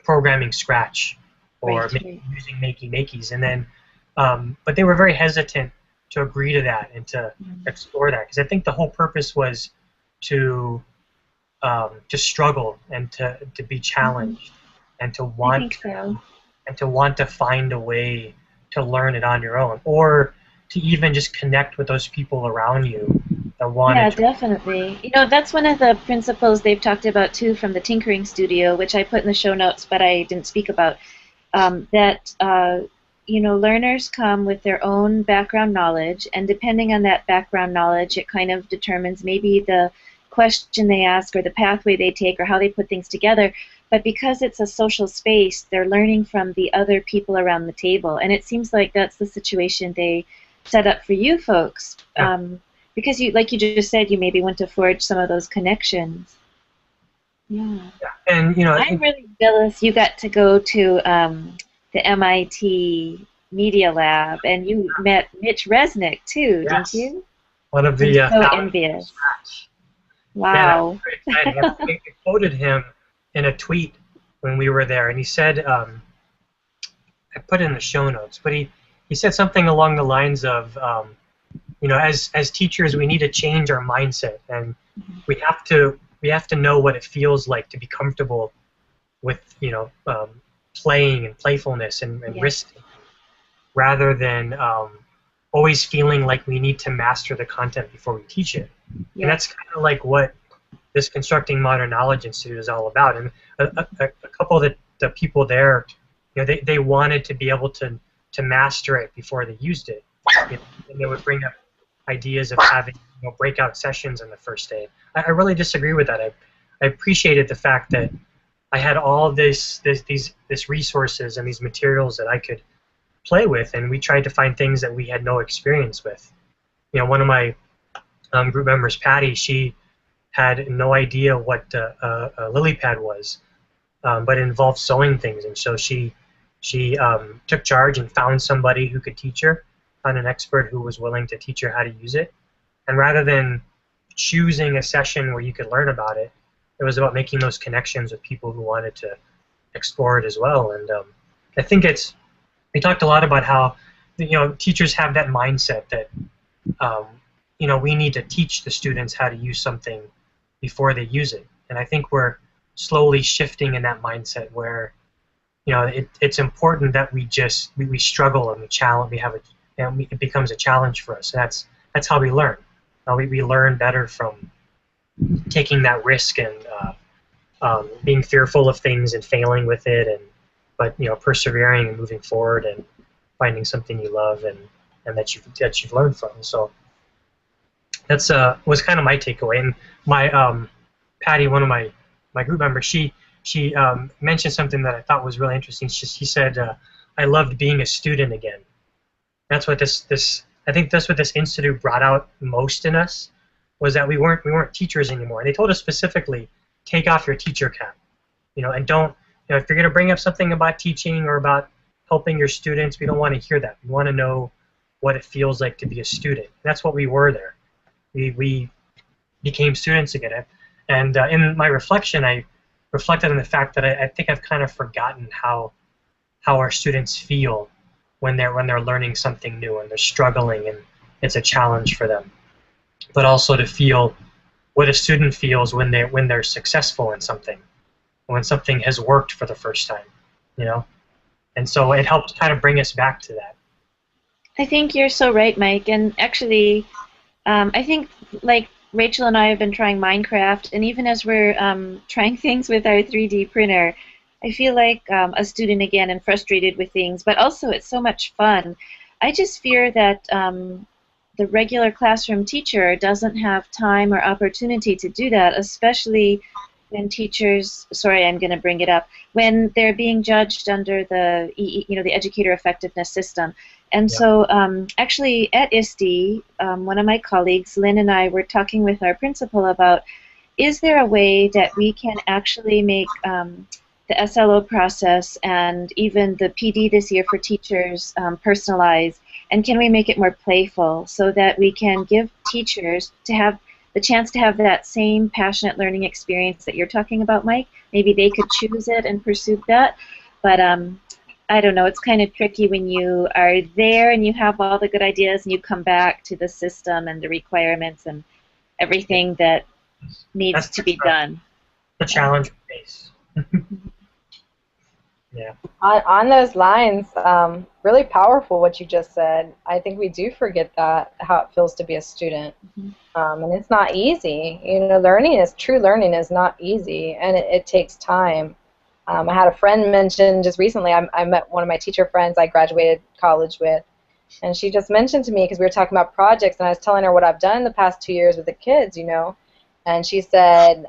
programming Scratch or using Makis, and then but they were very hesitant to agree to that and to explore that, because I think the whole purpose was to struggle and to be challenged and to want to find a way to learn it on your own, or to even just connect with those people around you that want to. Yeah, definitely. That's one of the principles they've talked about too from the Tinkering Studio, which I put in the show notes, but I didn't speak about. Learners come with their own background knowledge, and depending on that background knowledge, it kind of determines maybe the question they ask or the pathway they take or how they put things together. But because it's a social space, they're learning from the other people around the table, and it seems like that's the situation they set up for you folks. Because like you just said, you maybe want to forge some of those connections. Yeah. And I'm really jealous you got to go to the MIT Media Lab, and you met Mitch Resnick too, didn't you? One of the so envious. Wow. Yeah, I quoted him in a tweet when we were there, and he said, I put it in the show notes, but he said something along the lines of, as teachers, we need to change our mindset, and we have to know what it feels like to be comfortable with playing and playfulness and risk, rather than always feeling like we need to master the content before we teach it. Yeah. And that's kind of like what this Constructing Modern Knowledge Institute is all about. And a couple of the people there, they wanted to be able to master it before they used it. And they would bring up ideas of having breakout sessions on the first day. I really disagree with that. I appreciated the fact that I had all these resources and these materials that I could play with, and we tried to find things that we had no experience with. One of my group members, Patty, she had no idea what a lily pad was, but it involved sewing things, and so she took charge and found somebody who could teach her, found an expert who was willing to teach her how to use it. And rather than choosing a session where you could learn about it, it was about making those connections with people who wanted to explore it as well. And I think we talked a lot about how teachers have that mindset that we need to teach the students how to use something before they use it. And I think we're slowly shifting in that mindset where it's important that we struggle and it becomes a challenge for us. And that's how we learn. We learn better from taking that risk and being fearful of things and failing with it, but persevering and moving forward and finding something you love and that you've learned from. So that's was kind of my takeaway. And my Patty, one of my group members, she mentioned something that I thought was really interesting. She said, "I loved being a student again." That's what I think that's what this institute brought out most in us, was that we weren't teachers anymore. And they told us specifically, take off your teacher cap, and don't, if you're going to bring up something about teaching or about helping your students, we don't want to hear that. We want to know what it feels like to be a student. That's what we were there. We became students again. And in my reflection, I reflected on the fact that I think I've kind of forgotten how our students feel when they're learning something new and they're struggling and it's a challenge for them. But also to feel what a student feels when they're successful in something, when something has worked for the first time, And so it helps kind of bring us back to that. I think you're so right, Mike. And actually, I think like Rachel and I have been trying Minecraft, and even as we're trying things with our 3D printer, I feel like a student again and frustrated with things, but also it's so much fun. I just fear that the regular classroom teacher doesn't have time or opportunity to do that, especially when teachers, sorry, I'm going to bring it up, when they're being judged under the the educator effectiveness system. And so actually at ISTE, one of my colleagues, Lynn, and I were talking with our principal about, is there a way that we can actually make the SLO process and even the PD this year for teachers personalized, and can we make it more playful so that we can give teachers to have the chance to have that same passionate learning experience that you're talking about, Mike? Maybe they could choose it and pursue that, but I don't know, it's kind of tricky when you are there and you have all the good ideas and you come back to the system and the requirements and everything that needs to be done. The challenge we face. Yeah. On those lines, really powerful what you just said. I think we do forget that, how it feels to be a student. And it's not easy. True learning is not easy, and it takes time. I had a friend mention just recently, I met one of my teacher friends I graduated college with, and she just mentioned to me, because we were talking about projects, and I was telling her what I've done in the past 2 years with the kids, and she said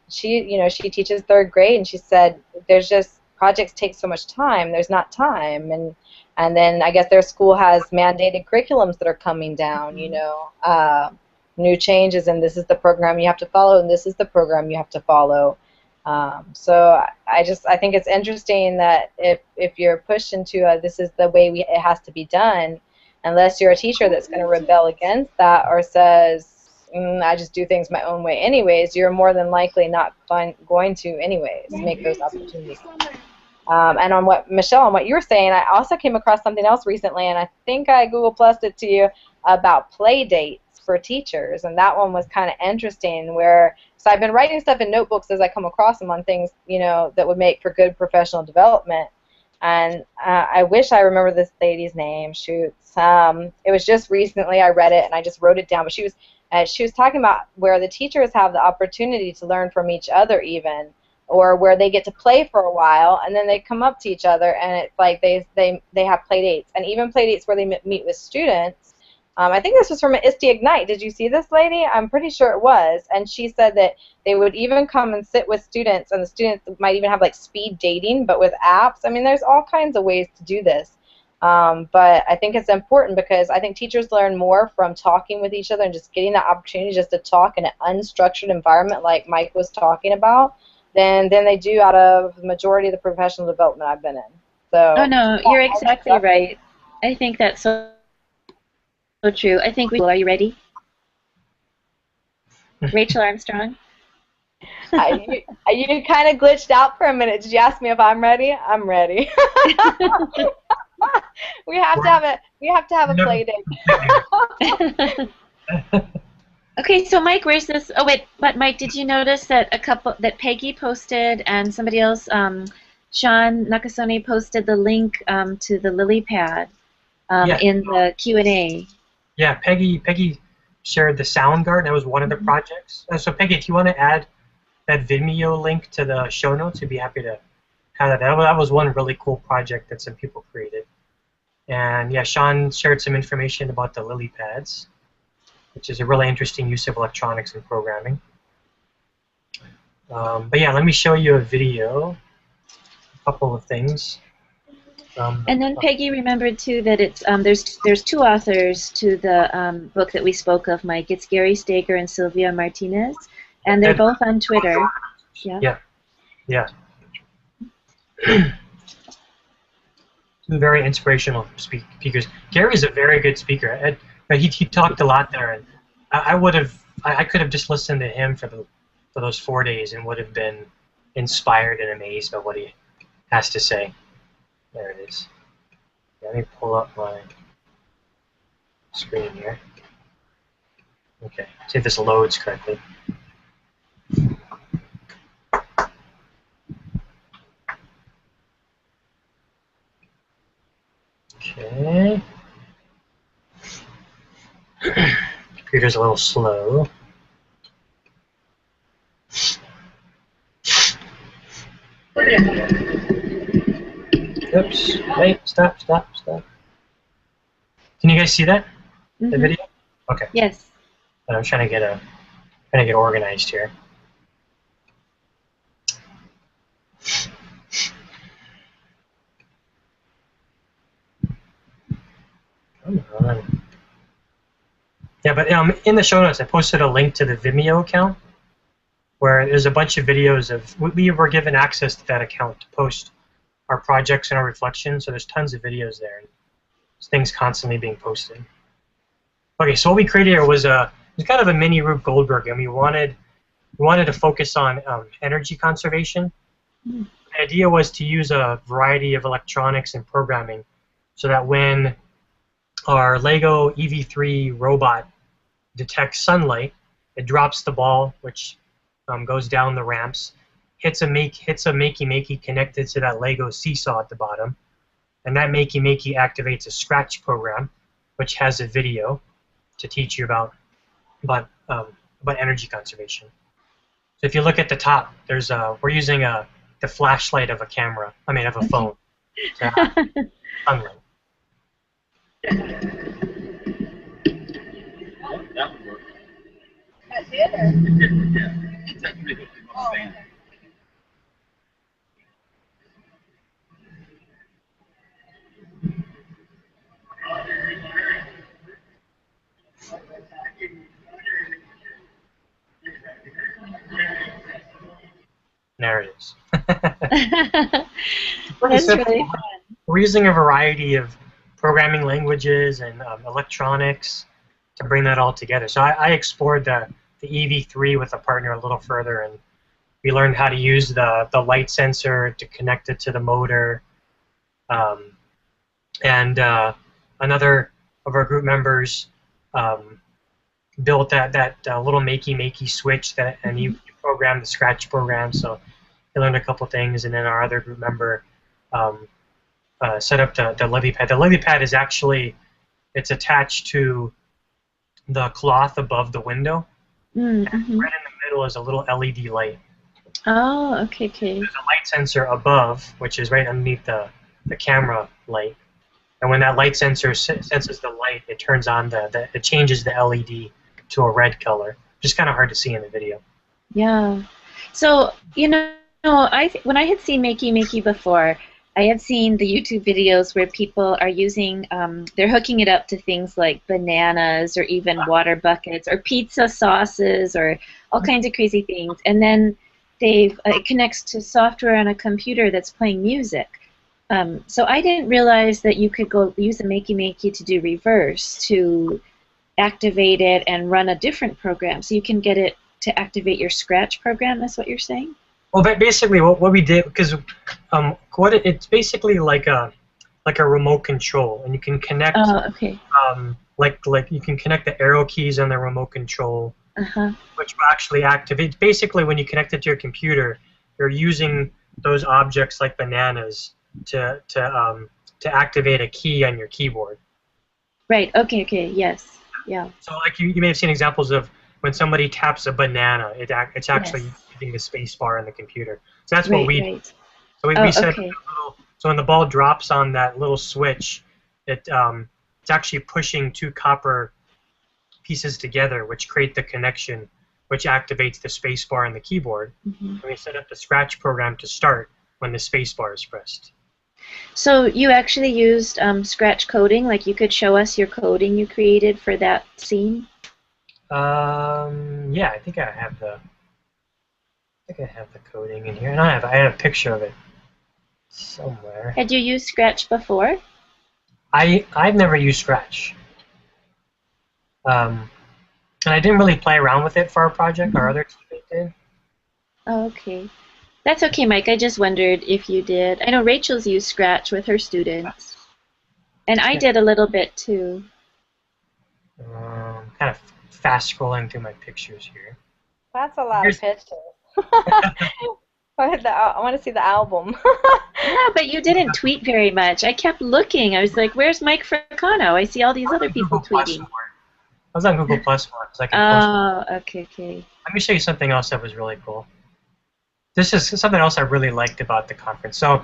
she teaches 3rd grade, and she said there's just projects take so much time. There's not time, and then I guess their school has mandated curriculums that are coming down. New changes, and this is the program you have to follow, and this is the program you have to follow. So I think it's interesting that if you're pushed into this is the way it has to be done, unless you're a teacher that's going to rebel against that or says, I just do things my own way anyways, you're more than likely not going to anyways make those opportunities. And on what you were saying, I also came across something else recently, and I think I Google Plused it to you, about play dates for teachers, and that one was kind of interesting, so I've been writing stuff in notebooks as I come across them on things, that would make for good professional development. And I wish I remember this lady's name. Shoots. It was just recently I read it and I just wrote it down. But she was talking about where the teachers have the opportunity to learn from each other even, or where they get to play for a while and then they come up to each other and it's like they have play dates, and even play dates where they meet with students. I think this was from ISTE Ignite. Did you see this lady? I'm pretty sure it was. And she said that they would even come and sit with students, and the students might even have like speed dating, but with apps. I mean, there's all kinds of ways to do this. But I think it's important because I think teachers learn more from talking with each other and just getting the opportunity just to talk in an unstructured environment like Mike was talking about than they do out of the majority of the professional development I've been in. So. Oh, no, you're exactly right. I think that's so true. I think are you ready? Rachel Armstrong? You kind of glitched out for a minute. Did you ask me if I'm ready? I'm ready. we have to have a play date. Okay, so Mike, where's this? Oh wait, but Mike, did you notice that that Peggy posted and somebody else, Sean Nakasone, posted the link to the lily pad in the Q&A? Yeah, Peggy shared the Soundgarden. That was one of the projects. So Peggy, if you want to add that Vimeo link to the show notes, I'd be happy to have that. That was one really cool project that some people created. And yeah, Sean shared some information about the lily pads, which is a really interesting use of electronics in programming. But yeah, let me show you a video, a couple of things. And then Peggy remembered too that it's there's two authors to the book that we spoke of, Mike. It's Gary Stager and Sylvia Martinez, and they're both on Twitter. Yeah. Two very inspirational speakers. Gary's a very good speaker. He talked a lot there, and I could have just listened to him for those 4 days and would have been inspired and amazed by what he has to say. There it is. Let me pull up my screen here. Okay, see if this loads correctly. Okay. Computer's a little slow. Oops. Wait, stop. Can you guys see that? The video? Okay. Yes. I'm trying to get organized here. Come on. Yeah, but in the show notes, I posted a link to the Vimeo account where there's a bunch of videos of, we were given access to that account to post our projects and our reflections, so there's tons of videos there. And there's things constantly being posted. Okay, so what we created here was kind of a mini Rube Goldberg, and we wanted to focus on energy conservation. The idea was to use a variety of electronics and programming so that when our Lego EV3 robot detects sunlight, it drops the ball, which goes down the ramps, hits a makey connected to that Lego seesaw at the bottom, and that makey activates a scratch program, which has a video to teach you about energy conservation. So if you look at the top, there's we're using the flashlight of a camera. I mean, of a phone. Sunlight. That would work. That did. Yeah. That's pretty good. There it is. That's really fun. We're using a variety of programming languages and electronics to bring that all together. So I explored the EV3 with a partner a little further, and we learned how to use the light sensor to connect it to the motor. And another of our group members built that little makey switch and he programmed the scratch program. So he learned a couple things, and then our other group member set up the lily pad. The lily pad is actually, it's attached to the cloth above the window. Mm-hmm. And right in the middle is a little LED light. Oh, okay, okay. There's a light sensor above, which is right underneath the camera light. And when that light sensor senses the light, it turns on it changes the LED to a red color. Just kind of hard to see in the video. Yeah. So, when I had seen Makey before, I had seen the YouTube videos where people are using, they're hooking it up to things like bananas or even water buckets or pizza sauces or all kinds of crazy things. And then it connects to software on a computer that's playing music. So I didn't realize that you could go use the Makey to do reverse, to activate it and run a different program. So you can get it to activate your Scratch program, that's what you're saying? Well, but basically what we did, because it's basically like a remote control, and you can connect okay. like you can connect the arrow keys on the remote control, which will actually activate. Basically, when you connect it to your computer, you're using those objects like bananas to activate a key on your keyboard. Right. Okay. Yes. Yeah. So like you may have seen examples of when somebody taps a banana, it's actually using the space bar on the computer. So that's what we did. So we set okay. so when the ball drops on that little switch, it's actually pushing two copper pieces together, which create the connection, which activates the space bar on the keyboard. And we set up the Scratch program to start when the space bar is pressed. So you actually used Scratch coding? Like you could show us your coding you created for that scene? Yeah, I think I have the coding in here, and I have a picture of it somewhere. Had you used Scratch before? I've never used Scratch, and I didn't really play around with it for our project. Our other teammate did. Oh, okay. That's okay, Mike. I just wondered if you did. I know Rachel's used Scratch with her students, and I did a little bit too. Kind of fast scrolling through my pictures here. That's a lot of pictures. I want to see the album. Yeah, but you didn't tweet very much. I kept looking. I was like, where's Mike Fricano? I see all these other people tweeting. I was on Google Plus more. Okay. Let me show you something else that was really cool. This is something else I really liked about the conference. So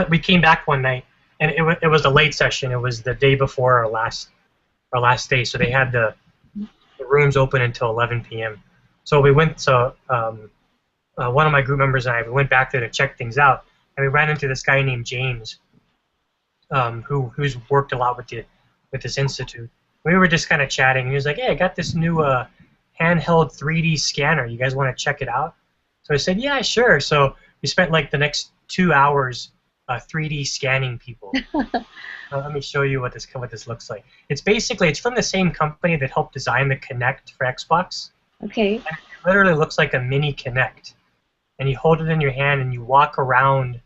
we came back one night, and it was a late session. It was the day before our last day, so they had the rooms open until 11 p.m. So we went. So one of my group members and I, we went back there to check things out, and we ran into this guy named James, who's worked a lot with this institute. We were just kind of chatting, and he was like, "Hey, I got this new handheld 3D scanner. You guys want to check it out?" So I said, "Yeah, sure." So we spent like the next 2 hours 3D scanning people. Let me show you what this looks like. It's from the same company that helped design the Kinect for Xbox. Okay. And it literally looks like a mini Kinect. And you hold it in your hand and you walk around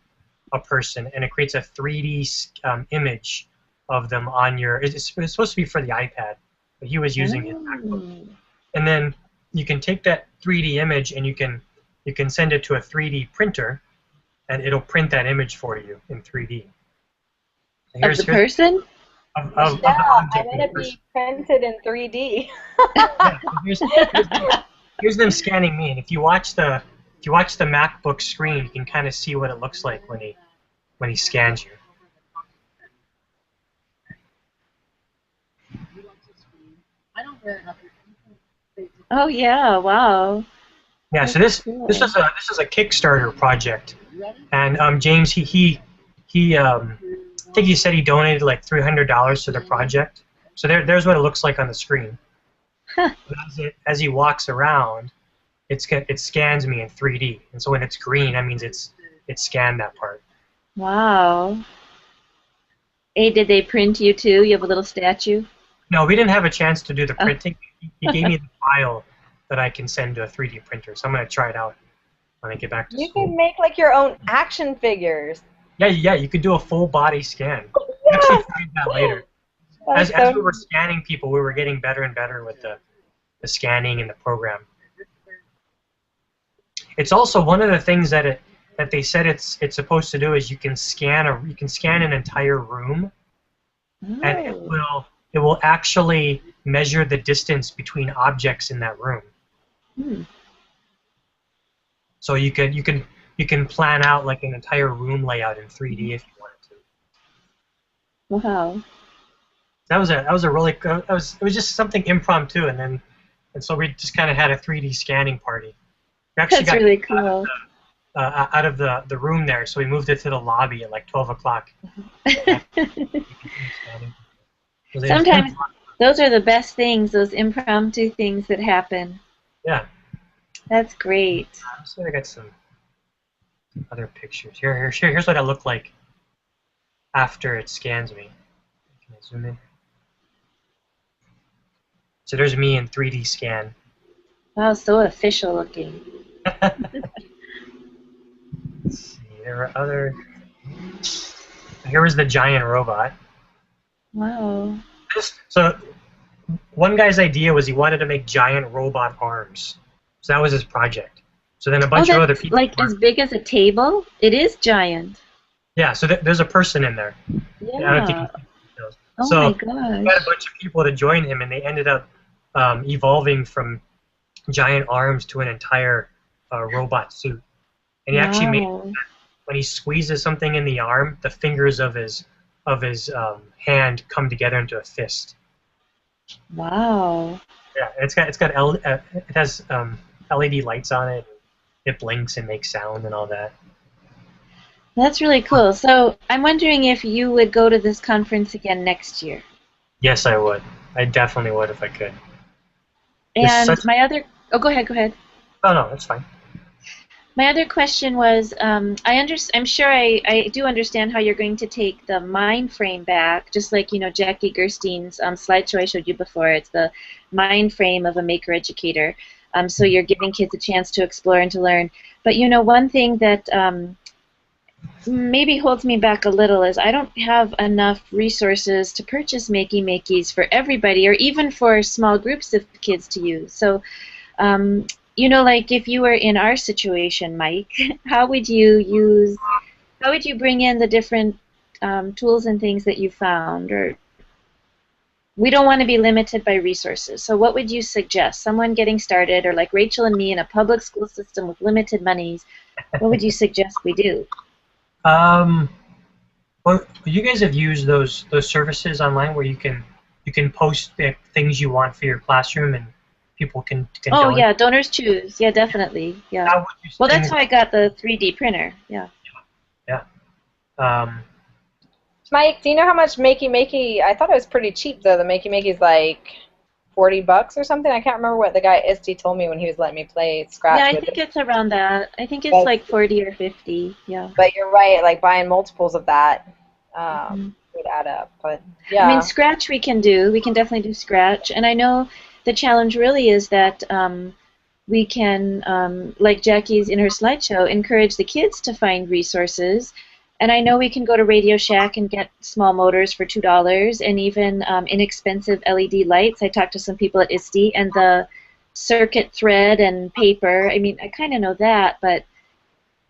a person, and it creates a 3D image of them on your. It's supposed to be for the iPad, but he was using his MacBook. And then you can take that 3D image and you can send it to a 3D printer, and it'll print that image for you in 3D. Of the person? Of I the want object. to be printed in 3D. Here's them scanning me, and if you watch the MacBook screen, you can kind of see what it looks like when he scans you. Oh yeah! Wow. Yeah. So this is a Kickstarter project, and James he I think he said he donated like $300 to the project. So there's what it looks like on the screen. Huh. As he walks around, it scans me in 3D, and so when it's green, that means it scanned that part. Wow. Hey, did they print you too? You have a little statue? No, we didn't have a chance to do the printing. He gave me the file that I can send to a 3D printer, so I'm going to try it out when I get back to school. You can make like your own action figures. Yeah, you could do a full body scan. Yeah. We'll actually find that later. As So we were scanning people, we were getting better and better with the scanning and the program. It's also one of the things that that they said it's supposed to do is you can scan an entire room, and it will actually measure the distance between objects in that room. Hmm. So you can plan out like an entire room layout in 3D if you wanted to. Wow. That was a really it was just something impromptu, and so we just kind of had a 3D scanning party. We actually That's got really cool. out of the room there, so we moved it to the lobby at like 12 o'clock. Sometimes those are the best things, those impromptu things that happen. Yeah. That's great. So I got some other pictures. Here's what I look like after it scans me. Can I zoom in? So there's me in 3D scan. Wow, so official looking. Let's see, there were other... Here was the giant robot. Wow. So one guy's idea was he wanted to make giant robot arms. So that was his project. So then a bunch of other people... like as big as a table? It is giant. Yeah, so there's a person in there. Yeah. I don't think you can see those. Oh So my gosh. he got a bunch of people to join him, and they ended up evolving from giant arms to an entire robot suit. And he actually made, when he squeezes something in the arm, the fingers of his hand come together into a fist. Wow. Yeah, it has LED lights on it. It blinks and makes sound and all that. That's really cool. So I'm wondering if you would go to this conference again next year. Yes, I would. I definitely would if I could. And my other... Oh, go ahead. Oh, no, that's fine. My other question was, I'm sure I do understand how you're going to take the mind frame back, just like, Jackie Gerstein's slideshow I showed you before. It's the mind frame of a maker educator. So you're giving kids a chance to explore and to learn. But, one thing that maybe holds me back a little is I don't have enough resources to purchase Makey Makeys for everybody, or even for small groups of kids to use. So, like if you were in our situation, Mike, how would you bring in the different tools and things that you found? Or we don't want to be limited by resources. So what would you suggest? Someone getting started, or like Rachel and me in a public school system with limited monies, what would you suggest we do? Well, you guys have used those services online where you can post the things you want for your classroom and people can Oh donate. Yeah, donors choose. Yeah, definitely. Yeah. Well, that's how I got the 3D printer. Yeah. Yeah. Mike, do you know how much Makey? I thought it was pretty cheap though. The Makey's like $40 or something. I can't remember what the guy Isti told me when he was letting me play Scratch. Yeah, I think it's around that. I think it's like 40 or 50. Yeah. But you're right. Like buying multiples of that would add up. But yeah. I mean, Scratch we can do. We can definitely do Scratch, and I know the challenge really is that we can, like Jackie's in her slideshow, encourage the kids to find resources. And I know we can go to Radio Shack and get small motors for $2 and even inexpensive LED lights. I talked to some people at ISTE, and the circuit thread and paper. I mean, I kind of know that, but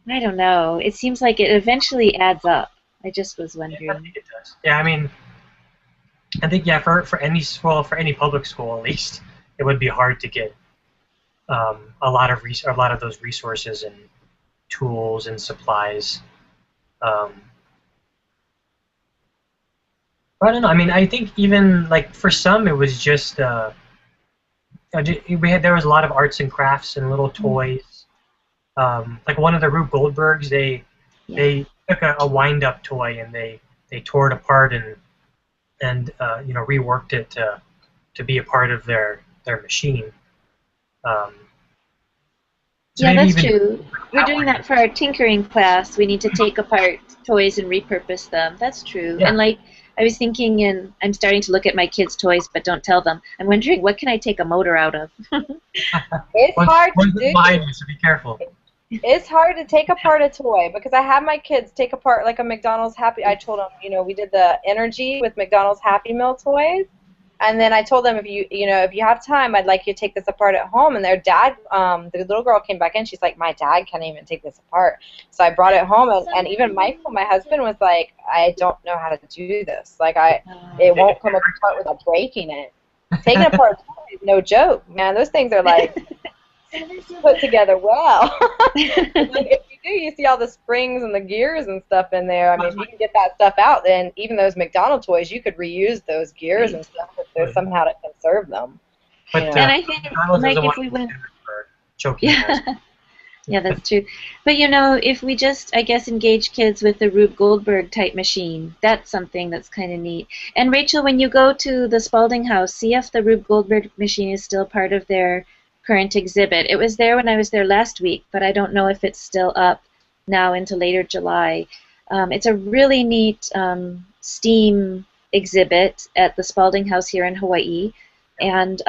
I don't know. It seems like it eventually adds up. I just was wondering. Yeah, I think it does. Yeah, I mean, I think for any public school at least, it would be hard to get a lot of those resources and tools and supplies. I don't know. I mean, I think even like for some, it was just there was a lot of arts and crafts and little toys. Like one of the Rube Goldbergs, they took a wind-up toy and they tore it apart and reworked it to be a part of their machine. Yeah, that's true. We're doing that for our tinkering class. We need to take apart toys and repurpose them. That's true. Yeah. And like I was thinking, and I'm starting to look at my kids' toys, but don't tell them. I'm wondering, what can I take a motor out of? It's hard to do. Behind you, so be careful. It's hard to take apart a toy because I have my kids take apart like a McDonald's Happy. I told them, we did the energy with McDonald's Happy Meal toys, And then I told them, if you have time, I'd like you to take this apart at home. And their dad, the little girl came back in. She's like, my dad can't even take this apart. So I brought it home, and even Michael, my husband, was like, I don't know how to do this. Like, it won't come apart without breaking it. Taking it apart is no joke, man. Those things are like put together well. Like, if you do, you see all the springs and the gears and stuff in there. I mean, if you can get that stuff out, then even those McDonald's toys, you could reuse those gears and stuff if there's somehow to conserve them. But, and I think, Mike, if we went... Yeah, that's true. But, if we just, I guess, engage kids with the Rube Goldberg type machine, that's something that's kind of neat. And, Rachel, when you go to the Spalding House, see if the Rube Goldberg machine is still part of their current exhibit. It was there when I was there last week, but I don't know if it's still up now into later July. It's a really neat STEAM exhibit at the Spalding House here in Hawaii. And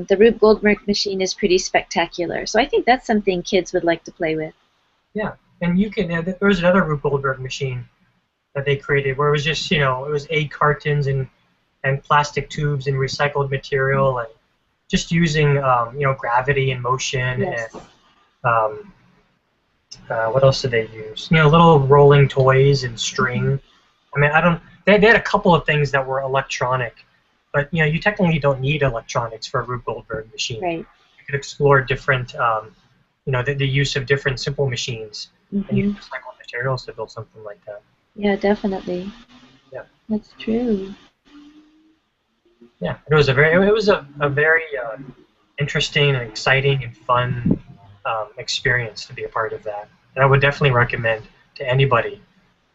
the Rube Goldberg machine is pretty spectacular. So I think that's something kids would like to play with. Yeah, and you can. There was another Rube Goldberg machine that they created where it was just, it was egg cartons and plastic tubes and recycled material and just using, gravity and motion. Yes. And what else did they use? Little rolling toys and string. I mean, they had a couple of things that were electronic. But you technically don't need electronics for a Rube Goldberg machine. Right. You could explore different, the use of different simple machines and use recycled materials to build something like that. Yeah, definitely. Yeah. That's true. Yeah, it was a very interesting and exciting and fun experience to be a part of that, and I would definitely recommend to anybody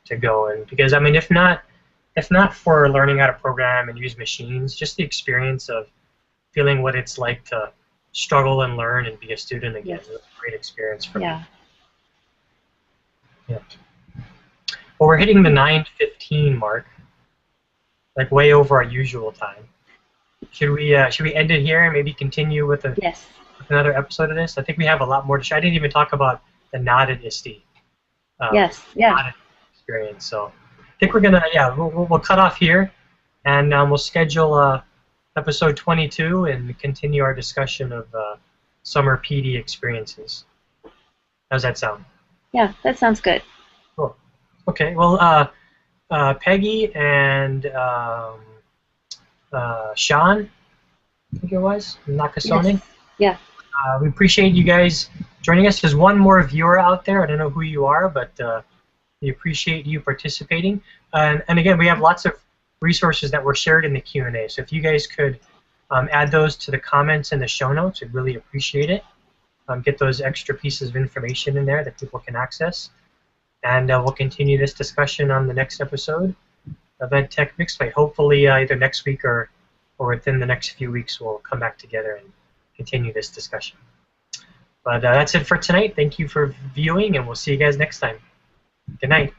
to go. And because I mean, if not for learning how to program and use machines, just the experience of feeling what it's like to struggle and learn and be a student again. Yes. It was a great experience for me. Yeah. Well, we're hitting the 9:15 mark, like way over our usual time. Should we end it here and maybe continue with another episode of this? I think we have a lot more to share. I didn't even talk about the knotted ISTE. Knotted experience. So I think we're gonna we'll cut off here, and we'll schedule episode 22 and continue our discussion of summer PD experiences. How's that sound? Yeah, that sounds good. Cool. Okay. Well, Peggy and Sean, I think it was Nakasone. Yes. Yeah. We appreciate you guys joining us. There's one more viewer out there. I don't know who you are, but we appreciate you participating. And again, we have lots of resources that were shared in the Q&A. So if you guys could add those to the comments in the show notes, we'd really appreciate it. Get those extra pieces of information in there that people can access. And we'll continue this discussion on the next episode of EdTech Mixed Plate. Hopefully either next week or within the next few weeks we'll come back together and continue this discussion. But that's it for tonight. Thank you for viewing, and we'll see you guys next time. Good night.